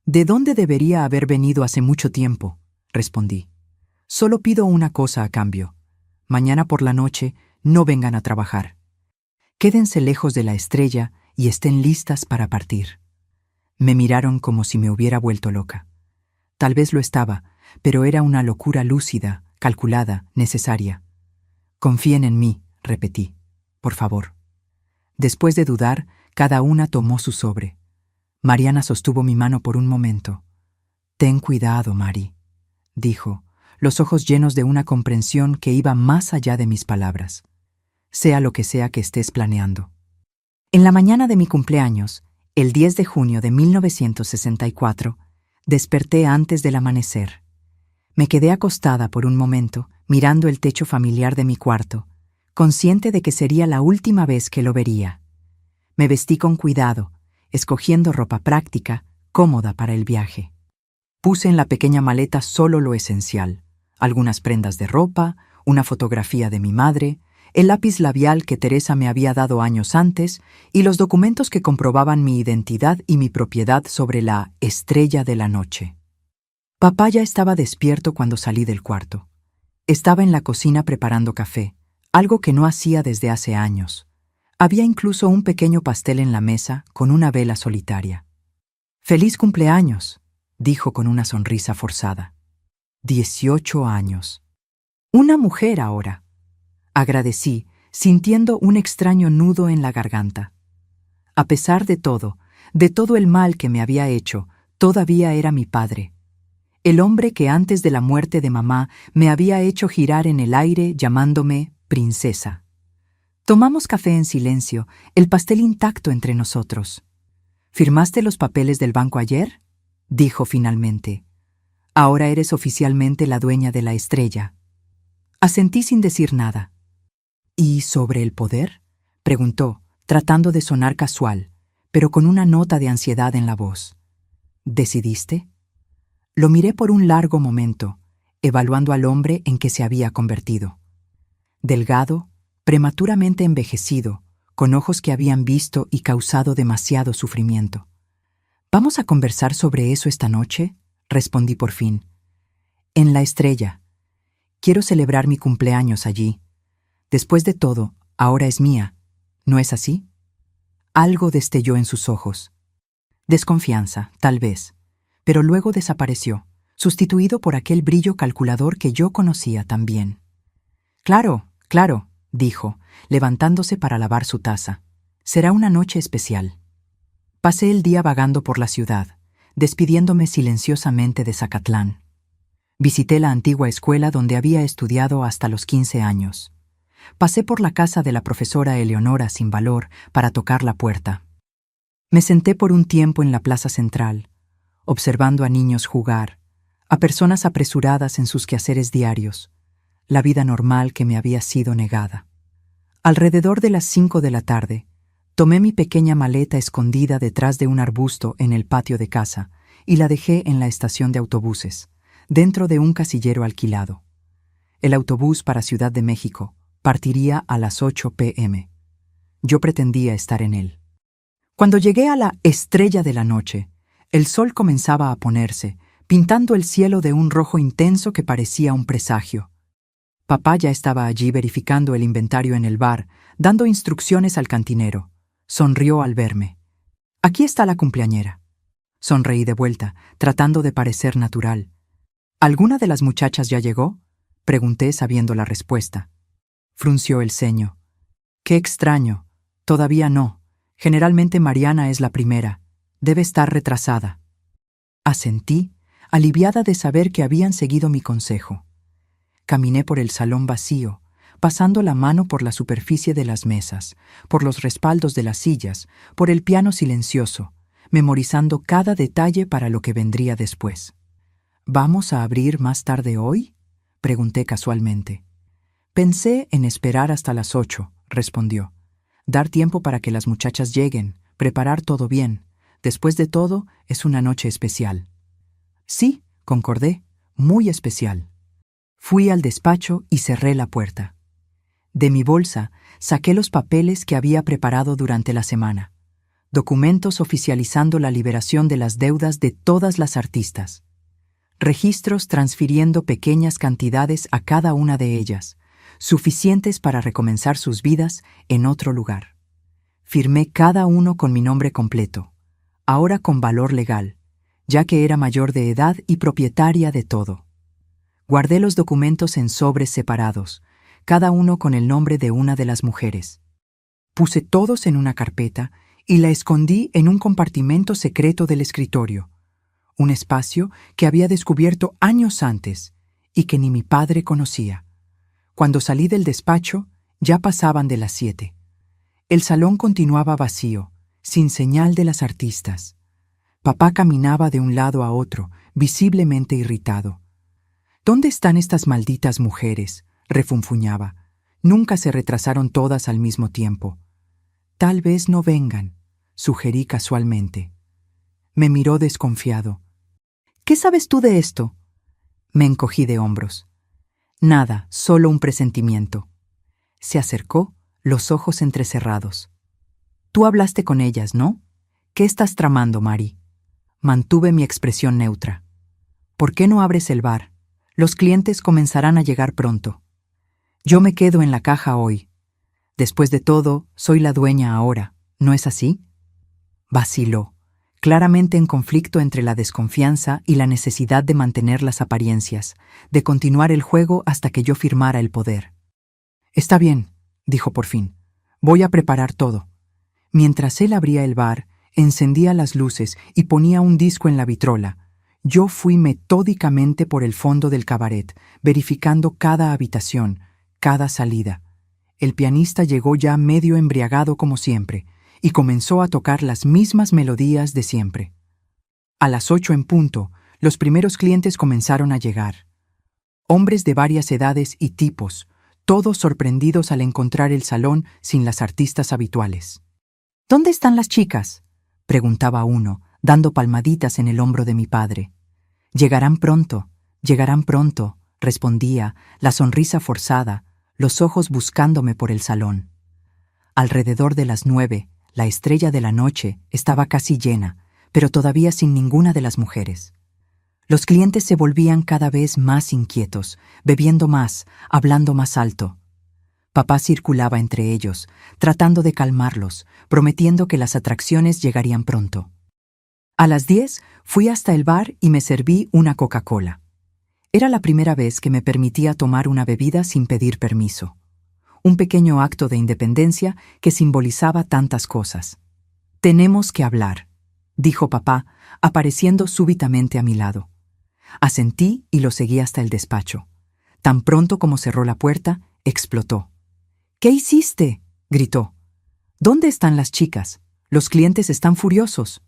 ¿De dónde debería haber venido hace mucho tiempo?, respondí. Solo pido una cosa a cambio. Mañana por la noche no vengan a trabajar. Quédense lejos de la estrella y estén listas para partir. Me miraron como si me hubiera vuelto loca. Tal vez lo estaba, pero era una locura lúcida, calculada, necesaria. Confíen en mí, repetí. Por favor. Después de dudar, cada una tomó su sobre. Mariana sostuvo mi mano por un momento. «Ten cuidado, Mari», dijo, los ojos llenos de una comprensión que iba más allá de mis palabras. Sea lo que sea que estés planeando. En la mañana de mi cumpleaños, el 10 de junio de 1964, desperté antes del amanecer. Me quedé acostada por un momento, mirando el techo familiar de mi cuarto, consciente de que sería la última vez que lo vería. Me vestí con cuidado, escogiendo ropa práctica, cómoda para el viaje. Puse en la pequeña maleta solo lo esencial, algunas prendas de ropa, una fotografía de mi madre, el lápiz labial que Teresa me había dado años antes y los documentos que comprobaban mi identidad y mi propiedad sobre la estrella de la noche. Papá ya estaba despierto cuando salí del cuarto. Estaba en la cocina preparando café, algo que no hacía desde hace años. Había incluso un pequeño pastel en la mesa con una vela solitaria. «¡Feliz cumpleaños!», dijo con una sonrisa forzada. 18 años. Una mujer ahora. Agradecí, sintiendo un extraño nudo en la garganta. A pesar de todo el mal que me había hecho, todavía era mi padre. El hombre que antes de la muerte de mamá me había hecho girar en el aire llamándome princesa. Tomamos café en silencio, el pastel intacto entre nosotros. «¿Firmaste los papeles del banco ayer?», dijo finalmente. «Ahora eres oficialmente la dueña de la estrella». Asentí sin decir nada. «¿Y sobre el poder?», preguntó, tratando de sonar casual, pero con una nota de ansiedad en la voz. «¿Decidiste?». Lo miré por un largo momento, evaluando al hombre en que se había convertido. Delgado, prematuramente envejecido, con ojos que habían visto y causado demasiado sufrimiento. «¿Vamos a conversar sobre eso esta noche?», respondí por fin. «En la estrella. Quiero celebrar mi cumpleaños allí. Después de todo, ahora es mía. ¿No es así?». Algo destelló en sus ojos. Desconfianza, tal vez, pero luego desapareció, sustituido por aquel brillo calculador que yo conocía tan bien. «Claro, claro», dijo, levantándose para lavar su taza. «Será una noche especial». Pasé el día vagando por la ciudad, despidiéndome silenciosamente de Zacatlán. Visité la antigua escuela donde había estudiado hasta los 15 años. Pasé por la casa de la profesora Eleonora sin valor para tocar la puerta. Me senté por un tiempo en la plaza central, observando a niños jugar, a personas apresuradas en sus quehaceres diarios, la vida normal que me había sido negada. Alrededor de las 5 de la tarde, tomé mi pequeña maleta escondida detrás de un arbusto en el patio de casa y la dejé en la estación de autobuses, dentro de un casillero alquilado. El autobús para Ciudad de México partiría a las 8 p.m. Yo pretendía estar en él. Cuando llegué a la estrella de la noche, el sol comenzaba a ponerse, pintando el cielo de un rojo intenso que parecía un presagio. Papá ya estaba allí verificando el inventario en el bar, dando instrucciones al cantinero. Sonrió al verme. «Aquí está la cumpleañera». Sonreí de vuelta, tratando de parecer natural. «¿Alguna de las muchachas ya llegó?», pregunté sabiendo la respuesta. Frunció el ceño. «Qué extraño. Todavía no. Generalmente Mariana es la primera. Debe estar retrasada». Asentí, aliviada de saber que habían seguido mi consejo. Caminé por el salón vacío, pasando la mano por la superficie de las mesas, por los respaldos de las sillas, por el piano silencioso, memorizando cada detalle para lo que vendría después. «¿Vamos a abrir más tarde hoy?», pregunté casualmente. «Pensé en esperar hasta las 8», respondió. «Dar tiempo para que las muchachas lleguen, preparar todo bien. Después de todo, es una noche especial». «Sí», concordé, «muy especial». Fui al despacho y cerré la puerta. De mi bolsa saqué los papeles que había preparado durante la semana. Documentos oficializando la liberación de las deudas de todas las artistas. Registros transfiriendo pequeñas cantidades a cada una de ellas, suficientes para recomenzar sus vidas en otro lugar. Firmé cada uno con mi nombre completo, ahora con valor legal, ya que era mayor de edad y propietaria de todo. Guardé los documentos en sobres separados, cada uno con el nombre de una de las mujeres. Puse todos en una carpeta y la escondí en un compartimento secreto del escritorio, un espacio que había descubierto años antes y que ni mi padre conocía. Cuando salí del despacho, ya pasaban de las 7. El salón continuaba vacío, sin señal de las artistas. Papá caminaba de un lado a otro, visiblemente irritado. «¿Dónde están estas malditas mujeres?», refunfuñaba. «Nunca se retrasaron todas al mismo tiempo». «Tal vez no vengan», sugerí casualmente. Me miró desconfiado. «¿Qué sabes tú de esto?». Me encogí de hombros. «Nada, solo un presentimiento». Se acercó, los ojos entrecerrados. «Tú hablaste con ellas, ¿no? ¿Qué estás tramando, Mari?». Mantuve mi expresión neutra. «¿Por qué no abres el bar? Los clientes comenzarán a llegar pronto. Yo me quedo en la caja hoy. Después de todo, soy la dueña ahora, ¿no es así?». Vaciló, claramente en conflicto entre la desconfianza y la necesidad de mantener las apariencias, de continuar el juego hasta que yo firmara el poder. «Está bien», dijo por fin. «Voy a preparar todo». Mientras él abría el bar, encendía las luces y ponía un disco en la vitrola, yo fui metódicamente por el fondo del cabaret, verificando cada habitación, cada salida. El pianista llegó ya medio embriagado como siempre, y comenzó a tocar las mismas melodías de siempre. A las 8 en punto, los primeros clientes comenzaron a llegar. Hombres de varias edades y tipos, todos sorprendidos al encontrar el salón sin las artistas habituales. «¿Dónde están las chicas?», preguntaba uno, dando palmaditas en el hombro de mi padre. «Llegarán pronto», respondía, la sonrisa forzada, los ojos buscándome por el salón. Alrededor de las 9, la estrella de la noche estaba casi llena, pero todavía sin ninguna de las mujeres. Los clientes se volvían cada vez más inquietos, bebiendo más, hablando más alto. Papá circulaba entre ellos, tratando de calmarlos, prometiendo que las atracciones llegarían pronto. A las 10 fui hasta el bar y me serví una Coca-Cola. Era la primera vez que me permitía tomar una bebida sin pedir permiso. Un pequeño acto de independencia que simbolizaba tantas cosas. «Tenemos que hablar», dijo papá, apareciendo súbitamente a mi lado. Asentí y lo seguí hasta el despacho. Tan pronto como cerró la puerta, explotó. ¿Qué hiciste?, gritó. ¿Dónde están las chicas? Los clientes están furiosos.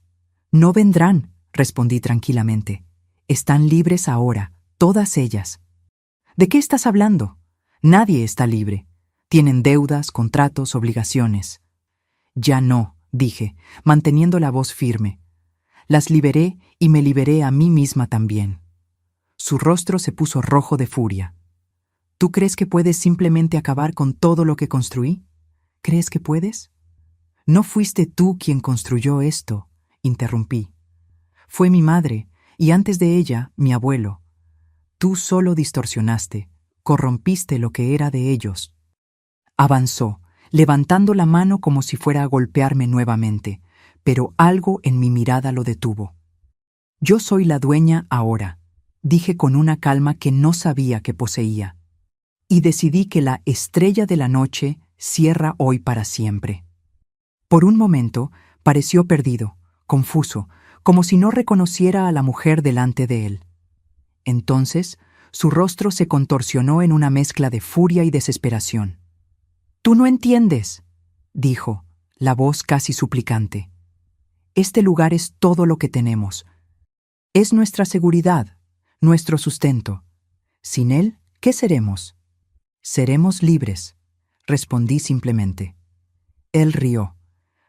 No vendrán, respondí tranquilamente. Están libres ahora, todas ellas. ¿De qué estás hablando? Nadie está libre. Tienen deudas, contratos, obligaciones. Ya no, dije, manteniendo la voz firme. Las liberé y me liberé a mí misma también. Su rostro se puso rojo de furia. ¿Tú crees que puedes simplemente acabar con todo lo que construí? ¿Crees que puedes? No fuiste tú quien construyó esto, interrumpí. Fue mi madre, y antes de ella, mi abuelo. Tú solo distorsionaste, corrompiste lo que era de ellos. Avanzó, levantando la mano como si fuera a golpearme nuevamente, pero algo en mi mirada lo detuvo. Yo soy la dueña ahora, dije con una calma que no sabía que poseía. Y decidí que la estrella de la noche cierra hoy para siempre. Por un momento pareció perdido, confuso, como si no reconociera a la mujer delante de él. Entonces, su rostro se contorsionó en una mezcla de furia y desesperación. «Tú no entiendes», dijo, la voz casi suplicante. «Este lugar es todo lo que tenemos. Es nuestra seguridad, nuestro sustento. Sin él, ¿qué seremos?» «Seremos libres», respondí simplemente. Él rió,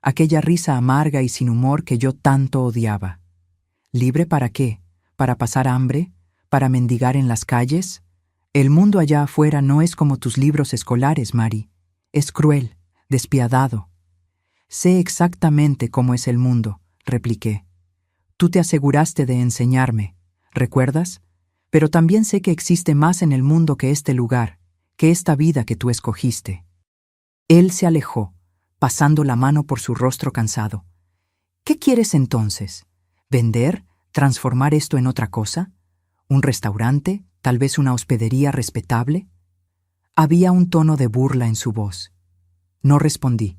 aquella risa amarga y sin humor que yo tanto odiaba. ¿Libre para qué? ¿Para pasar hambre? ¿Para mendigar en las calles? El mundo allá afuera no es como tus libros escolares, Mari. Es cruel, despiadado. Sé exactamente cómo es el mundo, repliqué. Tú te aseguraste de enseñarme, ¿recuerdas? Pero también sé que existe más en el mundo que este lugar, que esta vida que tú escogiste. Él se alejó, pasando la mano por su rostro cansado. ¿Qué quieres entonces? ¿Vender? ¿Transformar esto en otra cosa? ¿Un restaurante? ¿Tal vez una hospedería respetable? Había un tono de burla en su voz. No respondí.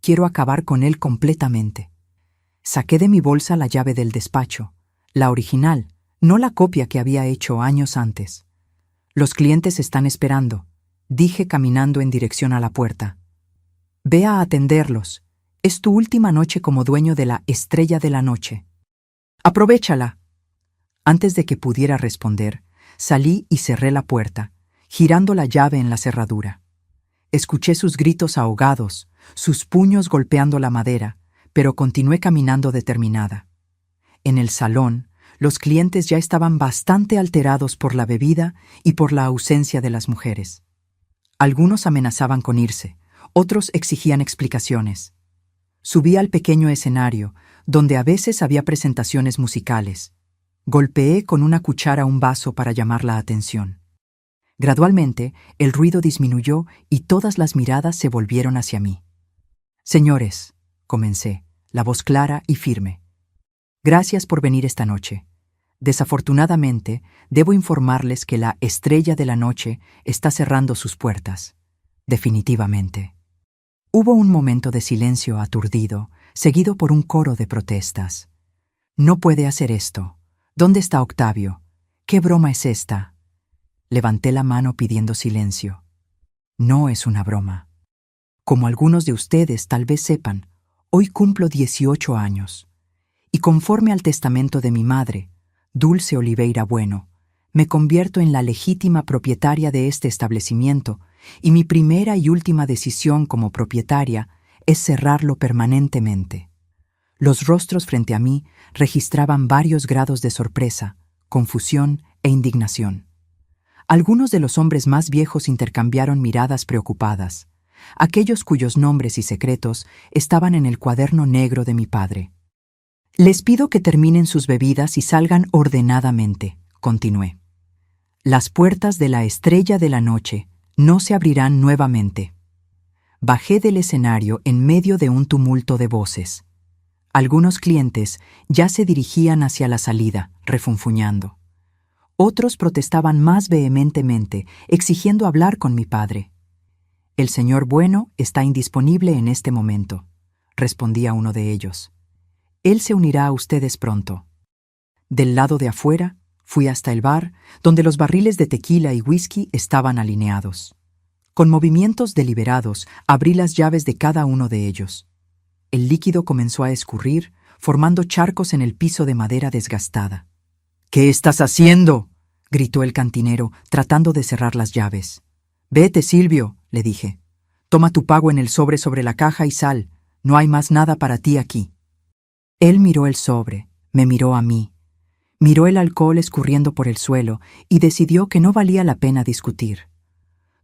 Quiero acabar con él completamente. Saqué de mi bolsa la llave del despacho, la original, no la copia que había hecho años antes. Los clientes están esperando, dije caminando en dirección a la puerta. Ve a atenderlos. Es tu última noche como dueño de la estrella de la noche. ¡Aprovéchala! Antes de que pudiera responder, salí y cerré la puerta, girando la llave en la cerradura. Escuché sus gritos ahogados, sus puños golpeando la madera, pero continué caminando determinada. En el salón, los clientes ya estaban bastante alterados por la bebida y por la ausencia de las mujeres. Algunos amenazaban con irse, otros exigían explicaciones. Subí al pequeño escenario, donde a veces había presentaciones musicales. Golpeé con una cuchara un vaso para llamar la atención. Gradualmente, el ruido disminuyó y todas las miradas se volvieron hacia mí. «Señores», comencé, la voz clara y firme. «Gracias por venir esta noche. Desafortunadamente, debo informarles que la estrella de la noche está cerrando sus puertas. Definitivamente». Hubo un momento de silencio aturdido, seguido por un coro de protestas. «No puede hacer esto. ¿Dónde está Octavio? ¿Qué broma es esta?» Levanté la mano pidiendo silencio. No es una broma. Como algunos de ustedes tal vez sepan, hoy cumplo 18 años. Y conforme al testamento de mi madre, Dulce Oliveira Bueno, me convierto en la legítima propietaria de este establecimiento y mi primera y última decisión como propietaria es cerrarlo permanentemente. Los rostros frente a mí registraban varios grados de sorpresa, confusión e indignación. Algunos de los hombres más viejos intercambiaron miradas preocupadas, aquellos cuyos nombres y secretos estaban en el cuaderno negro de mi padre. «Les pido que terminen sus bebidas y salgan ordenadamente», continué. «Las puertas de la estrella de la noche no se abrirán nuevamente». Bajé del escenario en medio de un tumulto de voces. Algunos clientes ya se dirigían hacia la salida, refunfuñando. Otros protestaban más vehementemente, exigiendo hablar con mi padre. «El señor Bueno está indisponible en este momento», respondía uno de ellos. «Él se unirá a ustedes pronto». Del lado de afuera, fui hasta el bar, donde los barriles de tequila y whisky estaban alineados. Con movimientos deliberados, abrí las llaves de cada uno de ellos. El líquido comenzó a escurrir, formando charcos en el piso de madera desgastada. «¿Qué estás haciendo?», gritó el cantinero, tratando de cerrar las llaves. «Vete, Silvio», le dije. «Toma tu pago en el sobre la caja y sal. No hay más nada para ti aquí». Él miró el sobre, me miró a mí. Miró el alcohol escurriendo por el suelo y decidió que no valía la pena discutir.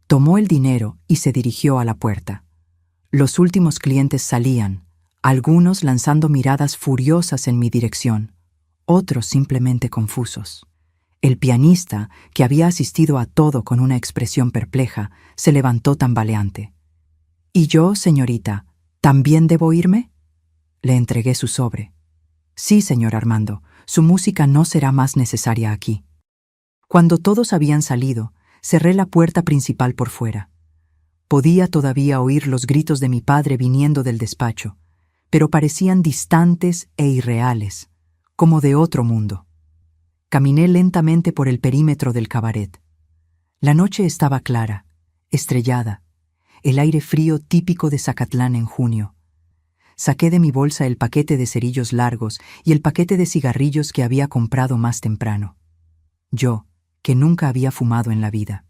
Tomó el dinero y se dirigió a la puerta. Los últimos clientes salían, algunos lanzando miradas furiosas en mi dirección, otros simplemente confusos. El pianista, que había asistido a todo con una expresión perpleja, se levantó tambaleante. «¿Y yo, señorita, también debo irme?». Le entregué su sobre. «Sí, señor Armando, su música no será más necesaria aquí». Cuando todos habían salido, cerré la puerta principal por fuera. Podía todavía oír los gritos de mi padre viniendo del despacho, pero parecían distantes e irreales, como de otro mundo. Caminé lentamente por el perímetro del cabaret. La noche estaba clara, estrellada, el aire frío típico de Zacatlán en junio. Saqué de mi bolsa el paquete de cerillos largos y el paquete de cigarrillos que había comprado más temprano. Yo, que nunca había fumado en la vida.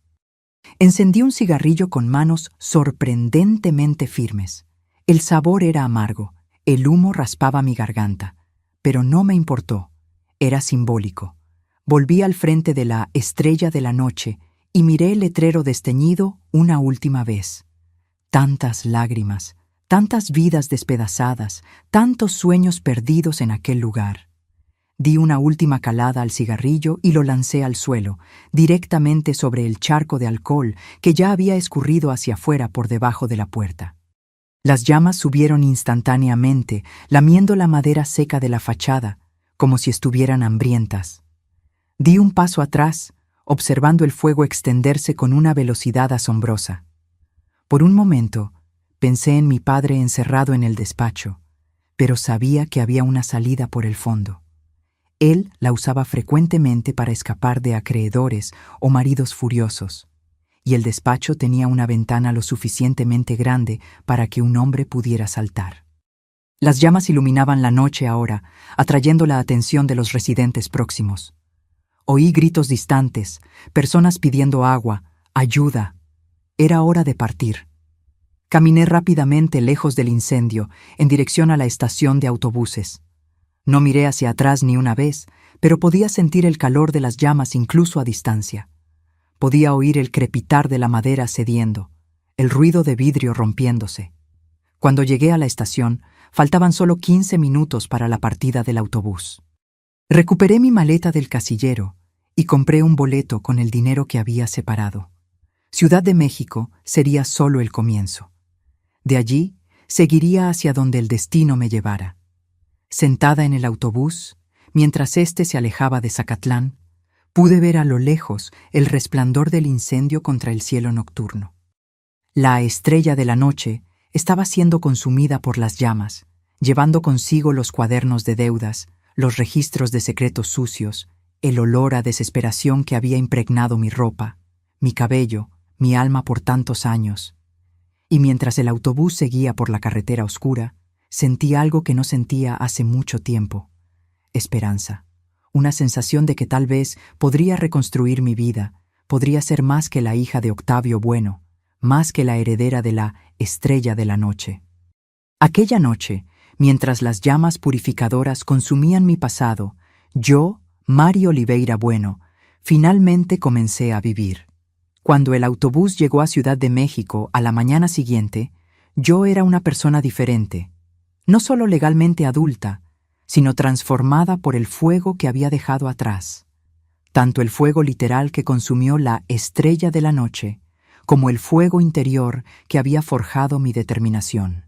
Encendí un cigarrillo con manos sorprendentemente firmes. El sabor era amargo, el humo raspaba mi garganta, pero no me importó, era simbólico. Volví al frente de la Estrella de la Noche y miré el letrero desteñido una última vez. Tantas lágrimas, tantas vidas despedazadas, tantos sueños perdidos en aquel lugar. Di una última calada al cigarrillo y lo lancé al suelo, directamente sobre el charco de alcohol que ya había escurrido hacia afuera por debajo de la puerta. Las llamas subieron instantáneamente, lamiendo la madera seca de la fachada, como si estuvieran hambrientas. Di un paso atrás, observando el fuego extenderse con una velocidad asombrosa. Por un momento, pensé en mi padre encerrado en el despacho, pero sabía que había una salida por el fondo. Él la usaba frecuentemente para escapar de acreedores o maridos furiosos, y el despacho tenía una ventana lo suficientemente grande para que un hombre pudiera saltar. Las llamas iluminaban la noche ahora, atrayendo la atención de los residentes próximos. Oí gritos distantes, personas pidiendo agua, ayuda. Era hora de partir. Caminé rápidamente lejos del incendio, en dirección a la estación de autobuses. No miré hacia atrás ni una vez, pero podía sentir el calor de las llamas incluso a distancia. Podía oír el crepitar de la madera cediendo, el ruido de vidrio rompiéndose. Cuando llegué a la estación, faltaban solo 15 minutos para la partida del autobús. Recuperé mi maleta del casillero y compré un boleto con el dinero que había separado. Ciudad de México sería solo el comienzo. De allí, seguiría hacia donde el destino me llevara. Sentada en el autobús, mientras éste se alejaba de Zacatlán, pude ver a lo lejos el resplandor del incendio contra el cielo nocturno. La Estrella de la Noche estaba siendo consumida por las llamas, llevando consigo los cuadernos de deudas, los registros de secretos sucios, el olor a desesperación que había impregnado mi ropa, mi cabello, mi alma por tantos años. Y mientras el autobús seguía por la carretera oscura, sentí algo que no sentía hace mucho tiempo: esperanza, una sensación de que tal vez podría reconstruir mi vida, podría ser más que la hija de Octavio Bueno, más que la heredera de la Estrella de la Noche. Aquella noche, mientras las llamas purificadoras consumían mi pasado, yo, Mario Oliveira Bueno, finalmente comencé a vivir. Cuando el autobús llegó a Ciudad de México a la mañana siguiente, yo era una persona diferente, no solo legalmente adulta, sino transformada por el fuego que había dejado atrás. Tanto el fuego literal que consumió la Estrella de la Noche, como el fuego interior que había forjado mi determinación.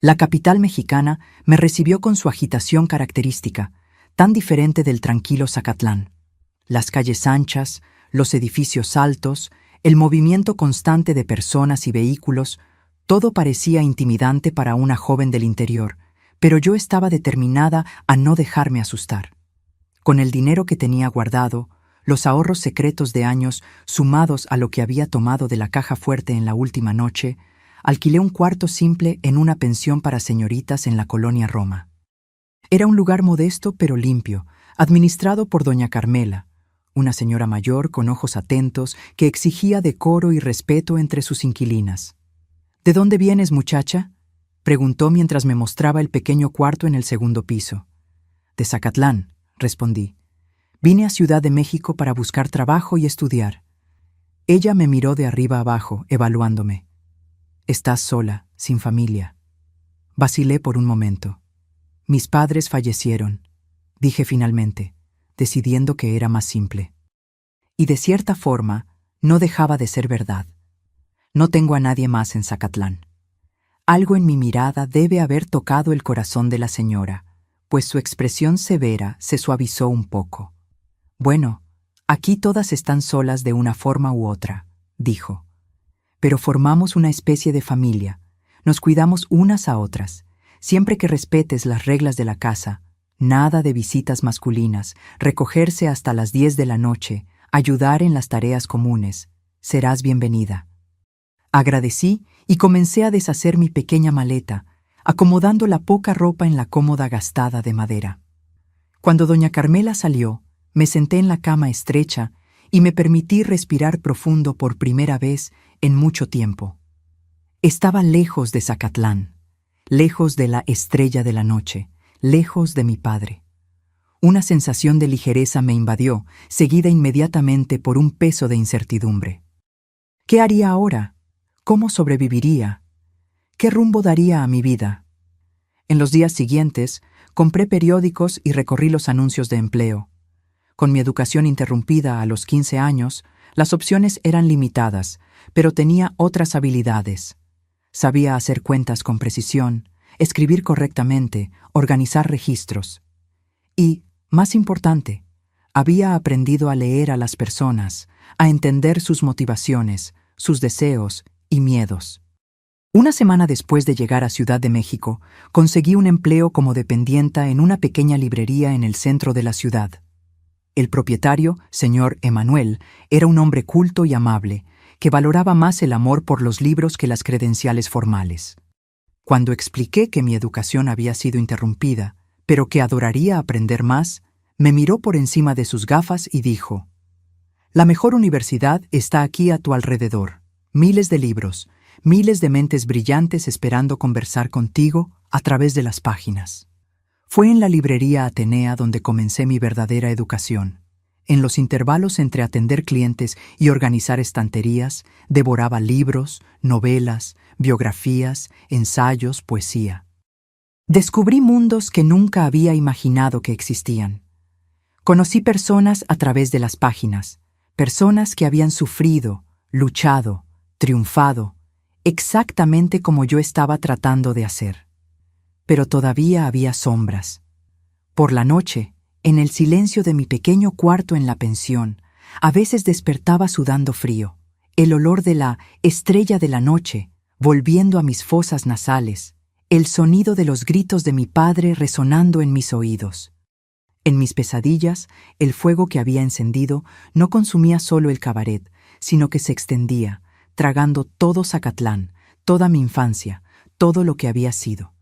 La capital mexicana me recibió con su agitación característica, tan diferente del tranquilo Zacatlán. Las calles anchas, los edificios altos, el movimiento constante de personas y vehículos, todo parecía intimidante para una joven del interior, pero yo estaba determinada a no dejarme asustar. Con el dinero que tenía guardado, Los ahorros secretos de años, sumados a lo que había tomado de la caja fuerte en la última noche, alquilé un cuarto simple en una pensión para señoritas en la colonia Roma. Era un lugar modesto pero limpio, administrado por doña Carmela, una señora mayor con ojos atentos que exigía decoro y respeto entre sus inquilinas. «¿De dónde vienes, muchacha?», preguntó mientras me mostraba el pequeño cuarto en el segundo piso. «De Zacatlán», respondí. «Vine a Ciudad de México para buscar trabajo y estudiar». Ella me miró de arriba abajo, evaluándome. «Estás sola, sin familia». Vacilé por un momento. «Mis padres fallecieron», dije finalmente, decidiendo que era más simple. Y de cierta forma, no dejaba de ser verdad. No tengo a nadie más en Zacatlán. Algo en mi mirada debe haber tocado el corazón de la señora, pues su expresión severa se suavizó un poco. «Bueno, aquí todas están solas de una forma u otra», dijo. «Pero formamos una especie de familia. Nos cuidamos unas a otras. Siempre que respetes las reglas de la casa, nada de visitas masculinas, recogerse hasta las 10 de la noche, ayudar en las tareas comunes, serás bienvenida». Agradecí y comencé a deshacer mi pequeña maleta, acomodando la poca ropa en la cómoda gastada de madera. Cuando doña Carmela salió, me senté en la cama estrecha y me permití respirar profundo por primera vez en mucho tiempo. Estaba lejos de Zacatlán, lejos de la estrella de la noche, lejos de mi padre. Una sensación de ligereza me invadió, seguida inmediatamente por un peso de incertidumbre. ¿Qué haría ahora? ¿Cómo sobreviviría? ¿Qué rumbo daría a mi vida? En los días siguientes, compré periódicos y recorrí los anuncios de empleo. Con mi educación interrumpida a los 15 años, las opciones eran limitadas, pero tenía otras habilidades. Sabía hacer cuentas con precisión, escribir correctamente, organizar registros. Y, más importante, había aprendido a leer a las personas, a entender sus motivaciones, sus deseos y miedos. Una semana después de llegar a Ciudad de México, conseguí un empleo como dependienta en una pequeña librería en el centro de la ciudad. El propietario, señor Emanuel, era un hombre culto y amable, que valoraba más el amor por los libros que las credenciales formales. Cuando expliqué que mi educación había sido interrumpida, pero que adoraría aprender más, me miró por encima de sus gafas y dijo: «La mejor universidad está aquí a tu alrededor. Miles de libros, miles de mentes brillantes esperando conversar contigo a través de las páginas». Fue en la librería Atenea donde comencé mi verdadera educación. En los intervalos entre atender clientes y organizar estanterías, devoraba libros, novelas, biografías, ensayos, poesía. Descubrí mundos que nunca había imaginado que existían. Conocí personas a través de las páginas, personas que habían sufrido, luchado, triunfado, exactamente como yo estaba tratando de hacer. Pero todavía había sombras. Por la noche, en el silencio de mi pequeño cuarto en la pensión, a veces despertaba sudando frío, el olor de la estrella de la noche volviendo a mis fosas nasales, el sonido de los gritos de mi padre resonando en mis oídos. En mis pesadillas, el fuego que había encendido no consumía solo el cabaret, sino que se extendía, tragando todo Zacatlán, toda mi infancia, todo lo que había sido.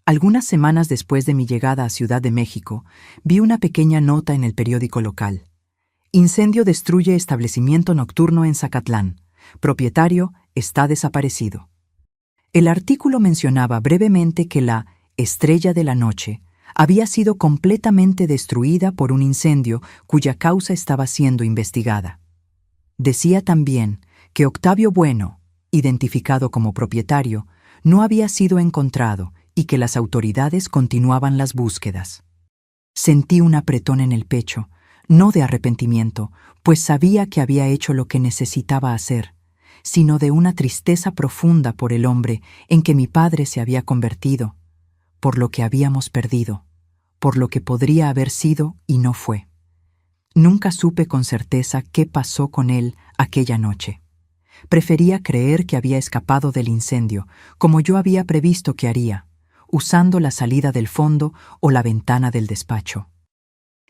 Algunas semanas después de mi llegada a Ciudad de México, vi una pequeña nota en el periódico local. Incendio destruye establecimiento nocturno en Zacatlán. Propietario está desaparecido. El artículo mencionaba brevemente que la estrella de la noche había sido completamente destruida por un incendio cuya causa estaba siendo investigada. Decía también que Octavio Bueno, identificado como propietario, no había sido encontrado y que las autoridades continuaban las búsquedas. Sentí un apretón en el pecho, no de arrepentimiento, pues sabía que había hecho lo que necesitaba hacer, sino de una tristeza profunda por el hombre en que mi padre se había convertido, por lo que habíamos perdido, por lo que podría haber sido y no fue. Nunca supe con certeza qué pasó con él aquella noche. Prefería creer que había escapado del incendio, como yo había previsto que haría, usando la salida del fondo o la ventana del despacho.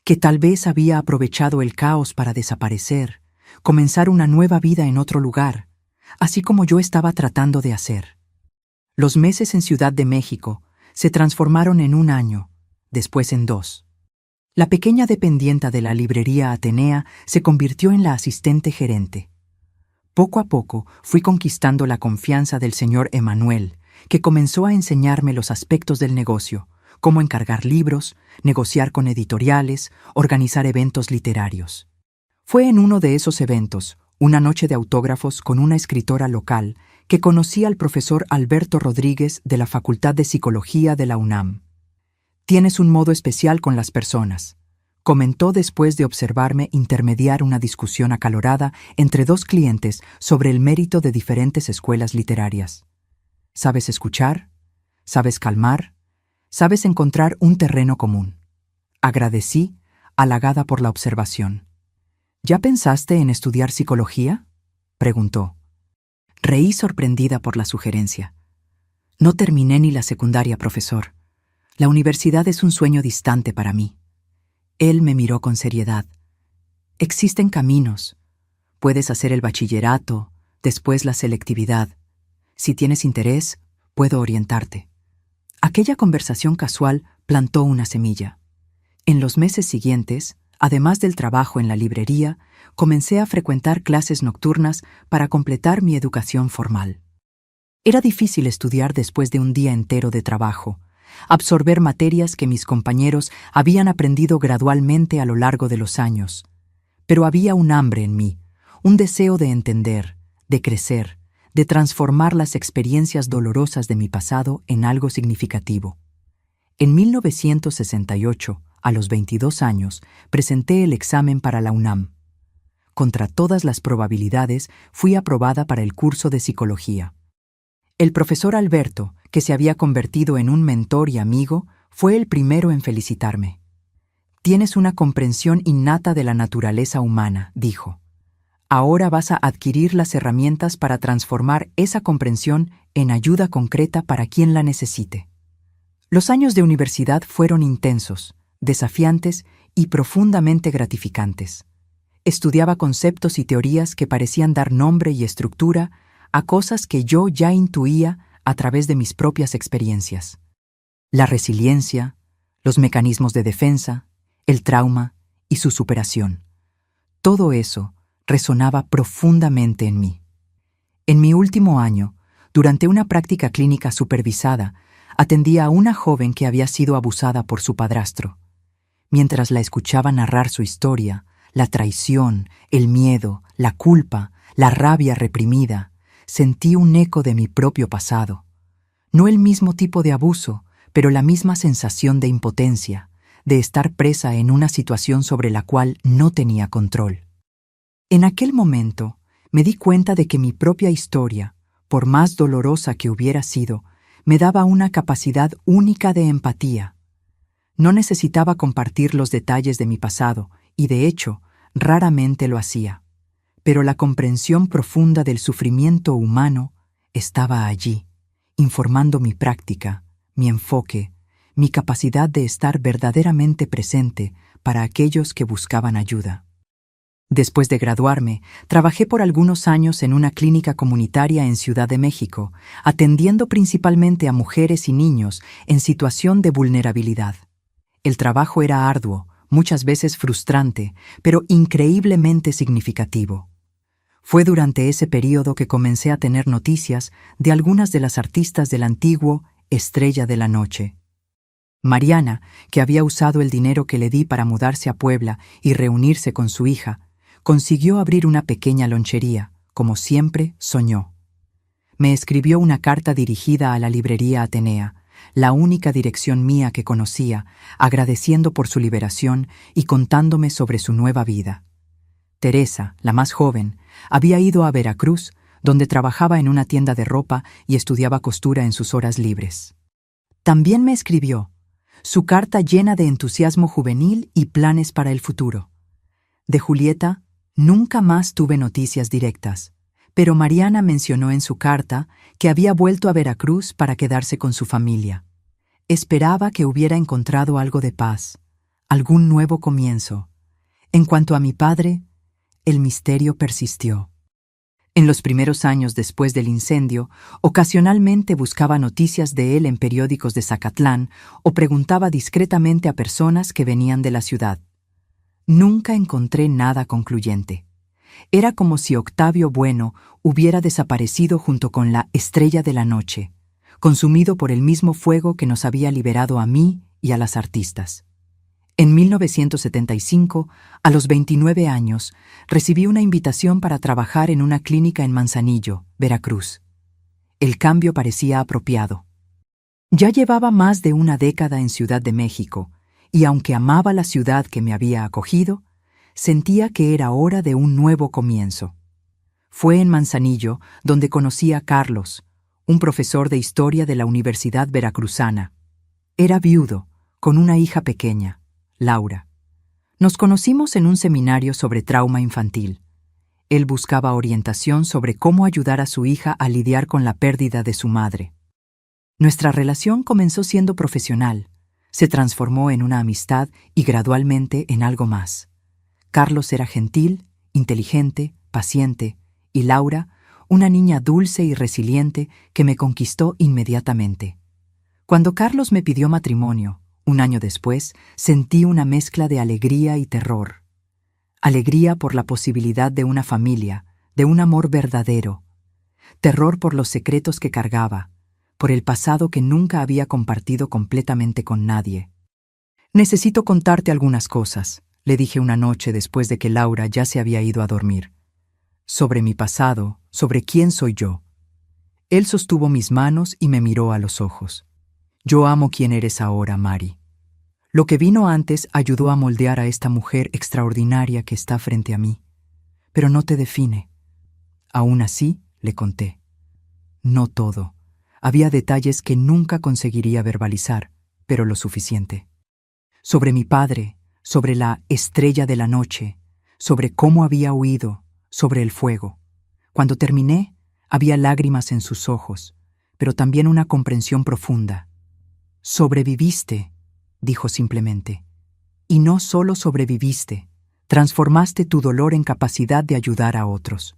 que tal vez había aprovechado el caos para desaparecer, comenzar una nueva vida en otro lugar, así como yo estaba tratando de hacer. Los meses en Ciudad de México se transformaron en 1 año, después en 2. La pequeña dependienta de la librería Atenea se convirtió en la asistente gerente. Poco a poco fui conquistando la confianza del señor Emanuel, que comenzó a enseñarme los aspectos del negocio, cómo encargar libros, negociar con editoriales, organizar eventos literarios. Fue en uno de esos eventos, una noche de autógrafos con una escritora local, que conocí al profesor Alberto Rodríguez de la Facultad de Psicología de la UNAM. «Tienes un modo especial con las personas», comentó después de observarme intermediar una discusión acalorada entre 2 clientes sobre el mérito de diferentes escuelas literarias. «Sabes escuchar, sabes calmar, sabes encontrar un terreno común». Agradecí, halagada por la observación. «¿Ya pensaste en estudiar psicología?», preguntó. Reí sorprendida por la sugerencia. «No terminé ni la secundaria, profesor. La universidad es un sueño distante para mí». Él me miró con seriedad. «Existen caminos. Puedes hacer el bachillerato, después la selectividad. Si tienes interés, puedo orientarte». Aquella conversación casual plantó una semilla. En los meses siguientes, además del trabajo en la librería, comencé a frecuentar clases nocturnas para completar mi educación formal. Era difícil estudiar después de un día entero de trabajo, absorber materias que mis compañeros habían aprendido gradualmente a lo largo de los años. Pero había un hambre en mí, un deseo de entender, de crecer, de transformar las experiencias dolorosas de mi pasado en algo significativo. En 1968, a los 22 años, presenté el examen para la UNAM. Contra todas las probabilidades, fui aprobada para el curso de psicología. El profesor Alberto, que se había convertido en un mentor y amigo, fue el primero en felicitarme. «Tienes una comprensión innata de la naturaleza humana», dijo. «Ahora vas a adquirir las herramientas para transformar esa comprensión en ayuda concreta para quien la necesite». Los años de universidad fueron intensos, desafiantes y profundamente gratificantes. Estudiaba conceptos y teorías que parecían dar nombre y estructura a cosas que yo ya intuía a través de mis propias experiencias. La resiliencia, los mecanismos de defensa, el trauma y su superación. Todo eso resonaba profundamente en mí. En mi último año, durante una práctica clínica supervisada, atendía a una joven que había sido abusada por su padrastro. Mientras la escuchaba narrar su historia, la traición, el miedo, la culpa, la rabia reprimida, sentí un eco de mi propio pasado. No el mismo tipo de abuso, pero la misma sensación de impotencia, de estar presa en una situación sobre la cual no tenía control. En aquel momento, me di cuenta de que mi propia historia, por más dolorosa que hubiera sido, me daba una capacidad única de empatía. No necesitaba compartir los detalles de mi pasado, y de hecho, raramente lo hacía. Pero la comprensión profunda del sufrimiento humano estaba allí, informando mi práctica, mi enfoque, mi capacidad de estar verdaderamente presente para aquellos que buscaban ayuda. Después de graduarme, trabajé por algunos años en una clínica comunitaria en Ciudad de México, atendiendo principalmente a mujeres y niños en situación de vulnerabilidad. El trabajo era arduo, muchas veces frustrante, pero increíblemente significativo. Fue durante ese período que comencé a tener noticias de algunas de las artistas del antiguo Estrella de la Noche. Mariana, que había usado el dinero que le di para mudarse a Puebla y reunirse con su hija, consiguió abrir una pequeña lonchería, como siempre soñó. Me escribió una carta dirigida a la librería Atenea, la única dirección mía que conocía, agradeciendo por su liberación y contándome sobre su nueva vida. Teresa, la más joven, había ido a Veracruz, donde trabajaba en una tienda de ropa y estudiaba costura en sus horas libres. También me escribió, su carta llena de entusiasmo juvenil y planes para el futuro. De Julieta, nunca más tuve noticias directas, pero Mariana mencionó en su carta que había vuelto a Veracruz para quedarse con su familia. Esperaba que hubiera encontrado algo de paz, algún nuevo comienzo. En cuanto a mi padre, el misterio persistió. En los primeros años después del incendio, ocasionalmente buscaba noticias de él en periódicos de Zacatlán o preguntaba discretamente a personas que venían de la ciudad. Nunca encontré nada concluyente. Era como si Octavio Bueno hubiera desaparecido junto con la estrella de la noche, consumido por el mismo fuego que nos había liberado a mí y a las artistas. En 1975, a los 29 años, recibí una invitación para trabajar en una clínica en Manzanillo, Veracruz. El cambio parecía apropiado. Ya llevaba más de una década en Ciudad de México, y aunque amaba la ciudad que me había acogido, sentía que era hora de un nuevo comienzo. Fue en Manzanillo donde conocí a Carlos, un profesor de historia de la Universidad Veracruzana. Era viudo, con una hija pequeña, Laura. Nos conocimos en un seminario sobre trauma infantil. Él buscaba orientación sobre cómo ayudar a su hija a lidiar con la pérdida de su madre. Nuestra relación comenzó siendo profesional, se transformó en una amistad y gradualmente en algo más. Carlos era gentil, inteligente, paciente, y Laura, una niña dulce y resiliente que me conquistó inmediatamente. Cuando Carlos me pidió matrimonio, un año después, sentí una mezcla de alegría y terror. Alegría por la posibilidad de una familia, de un amor verdadero. Terror por los secretos que cargaba, por el pasado que nunca había compartido completamente con nadie. «Necesito contarte algunas cosas», le dije una noche después de que Laura ya se había ido a dormir. «Sobre mi pasado, sobre quién soy yo». Él sostuvo mis manos y me miró a los ojos. «Yo amo quién eres ahora, Mari. Lo que vino antes ayudó a moldear a esta mujer extraordinaria que está frente a mí. Pero no te define». Aún así, le conté. No todo. Había detalles que nunca conseguiría verbalizar, pero lo suficiente. Sobre mi padre, sobre la estrella de la noche, sobre cómo había huido, sobre el fuego. Cuando terminé, había lágrimas en sus ojos, pero también una comprensión profunda. «Sobreviviste», dijo simplemente. «Y no solo sobreviviste, transformaste tu dolor en capacidad de ayudar a otros.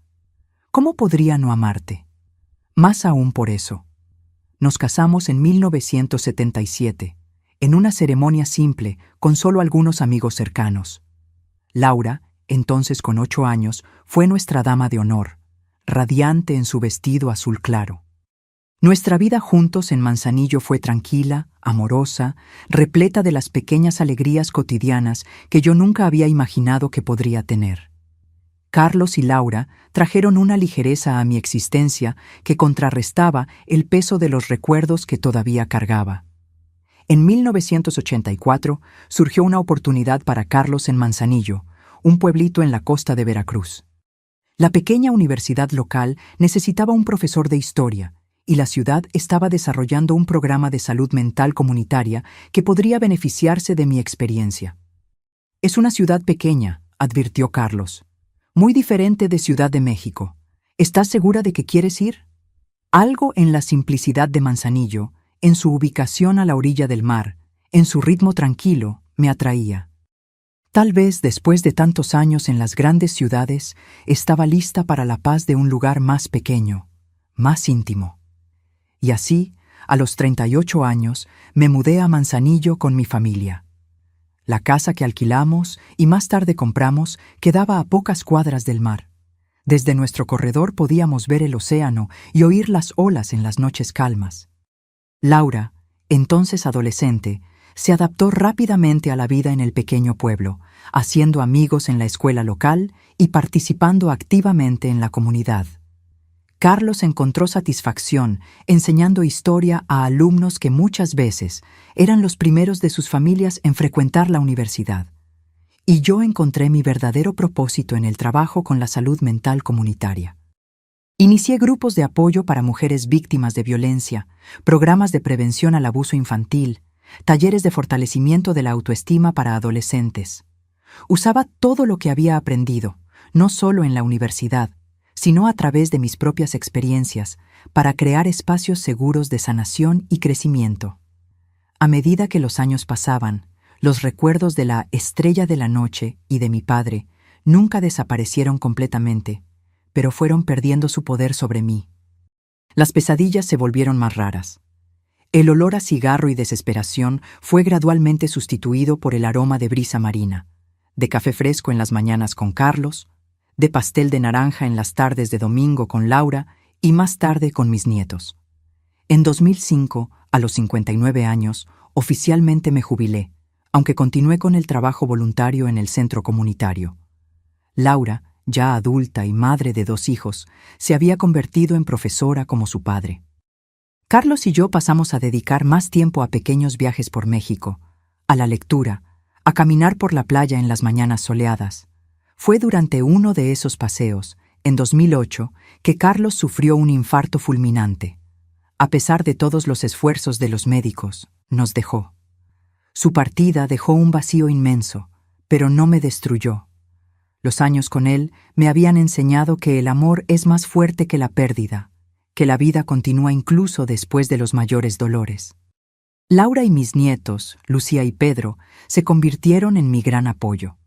¿Cómo podría no amarte? Más aún por eso. Nos casamos en 1977, en una ceremonia simple con solo algunos amigos cercanos. Laura, entonces con 8 años, fue nuestra dama de honor, radiante en su vestido azul claro. Nuestra vida juntos en Manzanillo fue tranquila, amorosa, repleta de las pequeñas alegrías cotidianas que yo nunca había imaginado que podría tener. Carlos y Laura trajeron una ligereza a mi existencia que contrarrestaba el peso de los recuerdos que todavía cargaba. En 1984 surgió una oportunidad para Carlos en Manzanillo, un pueblito en la costa de Veracruz. La pequeña universidad local necesitaba un profesor de historia, y la ciudad estaba desarrollando un programa de salud mental comunitaria que podría beneficiarse de mi experiencia. «Es una ciudad pequeña», advirtió Carlos. «Muy diferente de Ciudad de México. ¿Estás segura de que quieres ir?» Algo en la simplicidad de Manzanillo, en su ubicación a la orilla del mar, en su ritmo tranquilo, me atraía. Tal vez después de tantos años en las grandes ciudades, estaba lista para la paz de un lugar más pequeño, más íntimo. Y así, a los 38 años, me mudé a Manzanillo con mi familia. La casa que alquilamos y más tarde compramos quedaba a pocas cuadras del mar. Desde nuestro corredor podíamos ver el océano y oír las olas en las noches calmas. Laura, entonces adolescente, se adaptó rápidamente a la vida en el pequeño pueblo, haciendo amigos en la escuela local y participando activamente en la comunidad. Carlos encontró satisfacción enseñando historia a alumnos que muchas veces eran los primeros de sus familias en frecuentar la universidad. Y yo encontré mi verdadero propósito en el trabajo con la salud mental comunitaria. Inicié grupos de apoyo para mujeres víctimas de violencia, programas de prevención al abuso infantil, talleres de fortalecimiento de la autoestima para adolescentes. Usaba todo lo que había aprendido, no solo en la universidad, sino a través de mis propias experiencias, para crear espacios seguros de sanación y crecimiento. A medida que los años pasaban, los recuerdos de la estrella de la noche y de mi padre nunca desaparecieron completamente, pero fueron perdiendo su poder sobre mí. Las pesadillas se volvieron más raras. El olor a cigarro y desesperación fue gradualmente sustituido por el aroma de brisa marina, de café fresco en las mañanas con Carlos, de pastel de naranja en las tardes de domingo con Laura y más tarde con mis nietos. En 2005, a los 59 años, oficialmente me jubilé, aunque continué con el trabajo voluntario en el centro comunitario. Laura, ya adulta y madre de 2 hijos, se había convertido en profesora como su padre. Carlos y yo pasamos a dedicar más tiempo a pequeños viajes por México, a la lectura, a caminar por la playa en las mañanas soleadas. Fue durante uno de esos paseos, en 2008, que Carlos sufrió un infarto fulminante. A pesar de todos los esfuerzos de los médicos, nos dejó. Su partida dejó un vacío inmenso, pero no me destruyó. Los años con él me habían enseñado que el amor es más fuerte que la pérdida, que la vida continúa incluso después de los mayores dolores. Laura y mis nietos, Lucía y Pedro, se convirtieron en mi gran apoyo.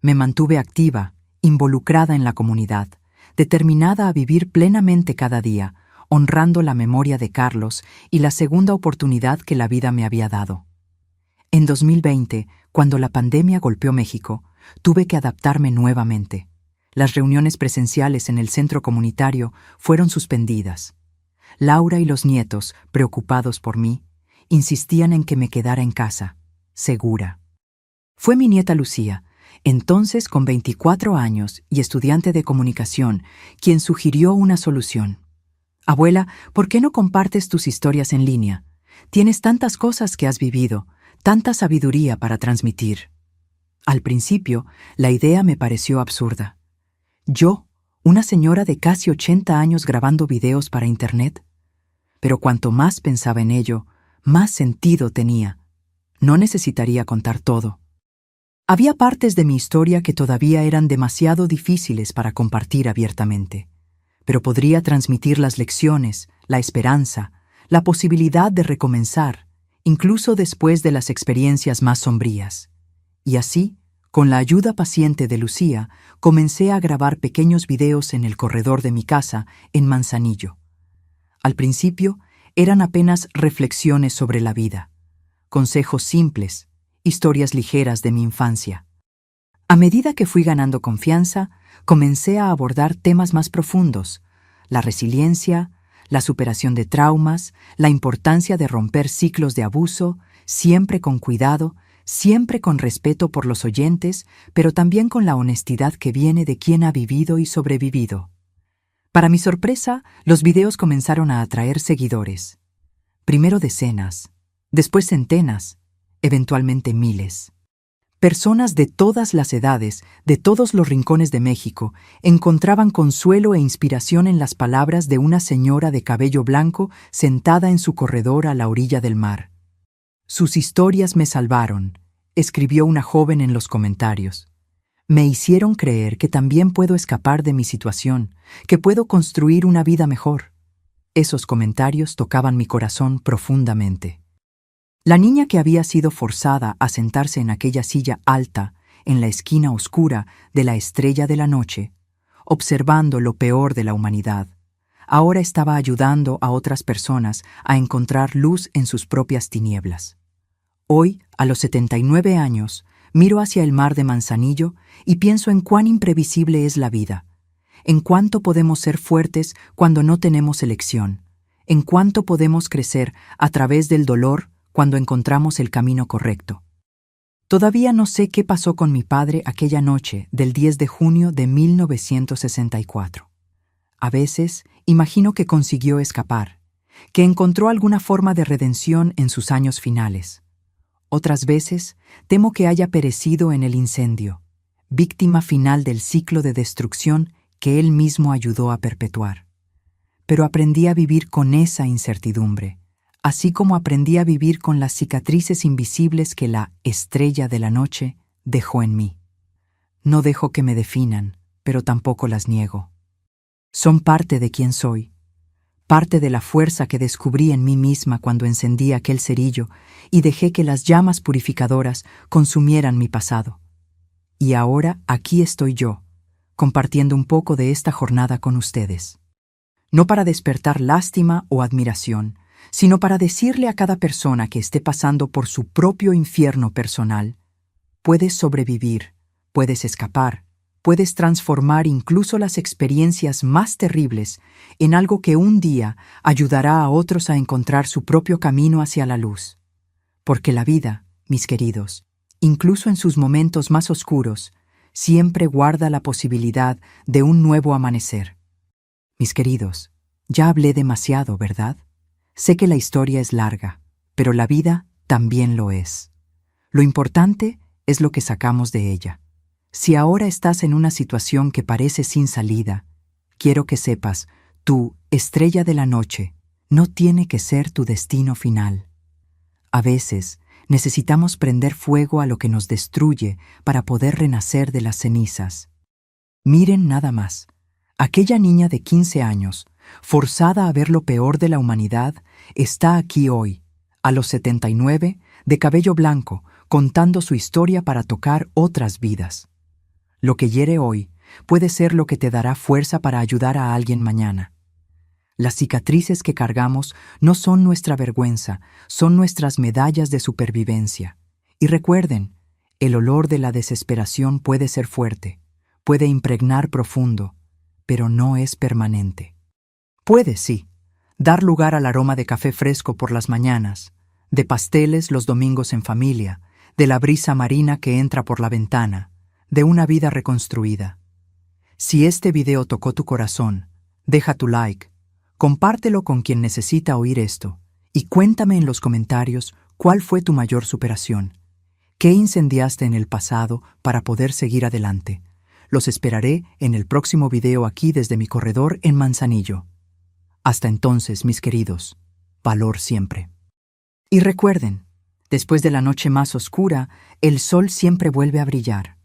Me mantuve activa, involucrada en la comunidad, determinada a vivir plenamente cada día, honrando la memoria de Carlos y la segunda oportunidad que la vida me había dado. En 2020, cuando la pandemia golpeó México, tuve que adaptarme nuevamente. Las reuniones presenciales en el centro comunitario fueron suspendidas. Laura y los nietos, preocupados por mí, insistían en que me quedara en casa, segura. Fue mi nieta Lucía, entonces con 24 años y estudiante de comunicación, quien sugirió una solución. Abuela, ¿por qué no compartes tus historias en línea? Tienes tantas cosas que has vivido, tanta sabiduría para transmitir. Al principio, la idea me pareció absurda. Yo, una señora de casi 80 años grabando videos para Internet. Pero cuanto más pensaba en ello, más sentido tenía. No necesitaría contar todo. Había partes de mi historia que todavía eran demasiado difíciles para compartir abiertamente, pero podría transmitir las lecciones, la esperanza, la posibilidad de recomenzar, incluso después de las experiencias más sombrías. Y así, con la ayuda paciente de Lucía, comencé a grabar pequeños videos en el corredor de mi casa, en Manzanillo. Al principio, eran apenas reflexiones sobre la vida, consejos simples, historias ligeras de mi infancia. A medida que fui ganando confianza, comencé a abordar temas más profundos: la resiliencia, la superación de traumas, la importancia de romper ciclos de abuso, siempre con cuidado, siempre con respeto por los oyentes, pero también con la honestidad que viene de quien ha vivido y sobrevivido. Para mi sorpresa, los videos comenzaron a atraer seguidores. Primero decenas, después centenas, eventualmente miles. Personas de todas las edades, de todos los rincones de México, encontraban consuelo e inspiración en las palabras de una señora de cabello blanco sentada en su corredor a la orilla del mar. «Sus historias me salvaron», escribió una joven en los comentarios. «Me hicieron creer que también puedo escapar de mi situación, que puedo construir una vida mejor». Esos comentarios tocaban mi corazón profundamente. La niña que había sido forzada a sentarse en aquella silla alta, en la esquina oscura de la estrella de la noche, observando lo peor de la humanidad, ahora estaba ayudando a otras personas a encontrar luz en sus propias tinieblas. Hoy, a los 79 años, miro hacia el mar de Manzanillo y pienso en cuán imprevisible es la vida, en cuánto podemos ser fuertes cuando no tenemos elección, en cuánto podemos crecer a través del dolor cuando encontramos el camino correcto. Todavía no sé qué pasó con mi padre aquella noche del 10 de junio de 1964. A veces imagino que consiguió escapar, que encontró alguna forma de redención en sus años finales. Otras veces temo que haya perecido en el incendio, víctima final del ciclo de destrucción que él mismo ayudó a perpetuar. Pero aprendí a vivir con esa incertidumbre, así como aprendí a vivir con las cicatrices invisibles que la estrella de la noche dejó en mí. No dejo que me definan, pero tampoco las niego. Son parte de quien soy. parte de la fuerza que descubrí en mí misma cuando encendí aquel cerillo y dejé que las llamas purificadoras consumieran mi pasado. Y ahora aquí estoy yo, compartiendo un poco de esta jornada con ustedes. No para despertar lástima o admiración, sino para decirle a cada persona que esté pasando por su propio infierno personal: puedes sobrevivir, puedes escapar, puedes transformar incluso las experiencias más terribles en algo que un día ayudará a otros a encontrar su propio camino hacia la luz. Porque la vida, mis queridos, incluso en sus momentos más oscuros, siempre guarda la posibilidad de un nuevo amanecer. Mis queridos, ya hablé demasiado, ¿verdad? Sé que la historia es larga, pero la vida también lo es. Lo importante es lo que sacamos de ella. Si ahora estás en una situación que parece sin salida, quiero que sepas, tú, estrella de la noche, no tiene que ser tu destino final. A veces, necesitamos prender fuego a lo que nos destruye para poder renacer de las cenizas. Miren nada más. Aquella niña de 15 años, forzada a ver lo peor de la humanidad, está aquí hoy, a los 79, de cabello blanco, contando su historia para tocar otras vidas. Lo que hiere hoy puede ser lo que te dará fuerza para ayudar a alguien mañana. Las cicatrices que cargamos no son nuestra vergüenza, son nuestras medallas de supervivencia. Y recuerden, el olor de la desesperación puede ser fuerte, puede impregnar profundo, pero no es permanente. Puede, sí, dar lugar al aroma de café fresco por las mañanas, de pasteles los domingos en familia, de la brisa marina que entra por la ventana, de una vida reconstruida. Si este video tocó tu corazón, deja tu like, compártelo con quien necesita oír esto y cuéntame en los comentarios cuál fue tu mayor superación. ¿Qué incendiaste en el pasado para poder seguir adelante? Los esperaré en el próximo video aquí desde mi corredor en Manzanillo. Hasta entonces, mis queridos, valor siempre. Y recuerden, después de la noche más oscura, el sol siempre vuelve a brillar.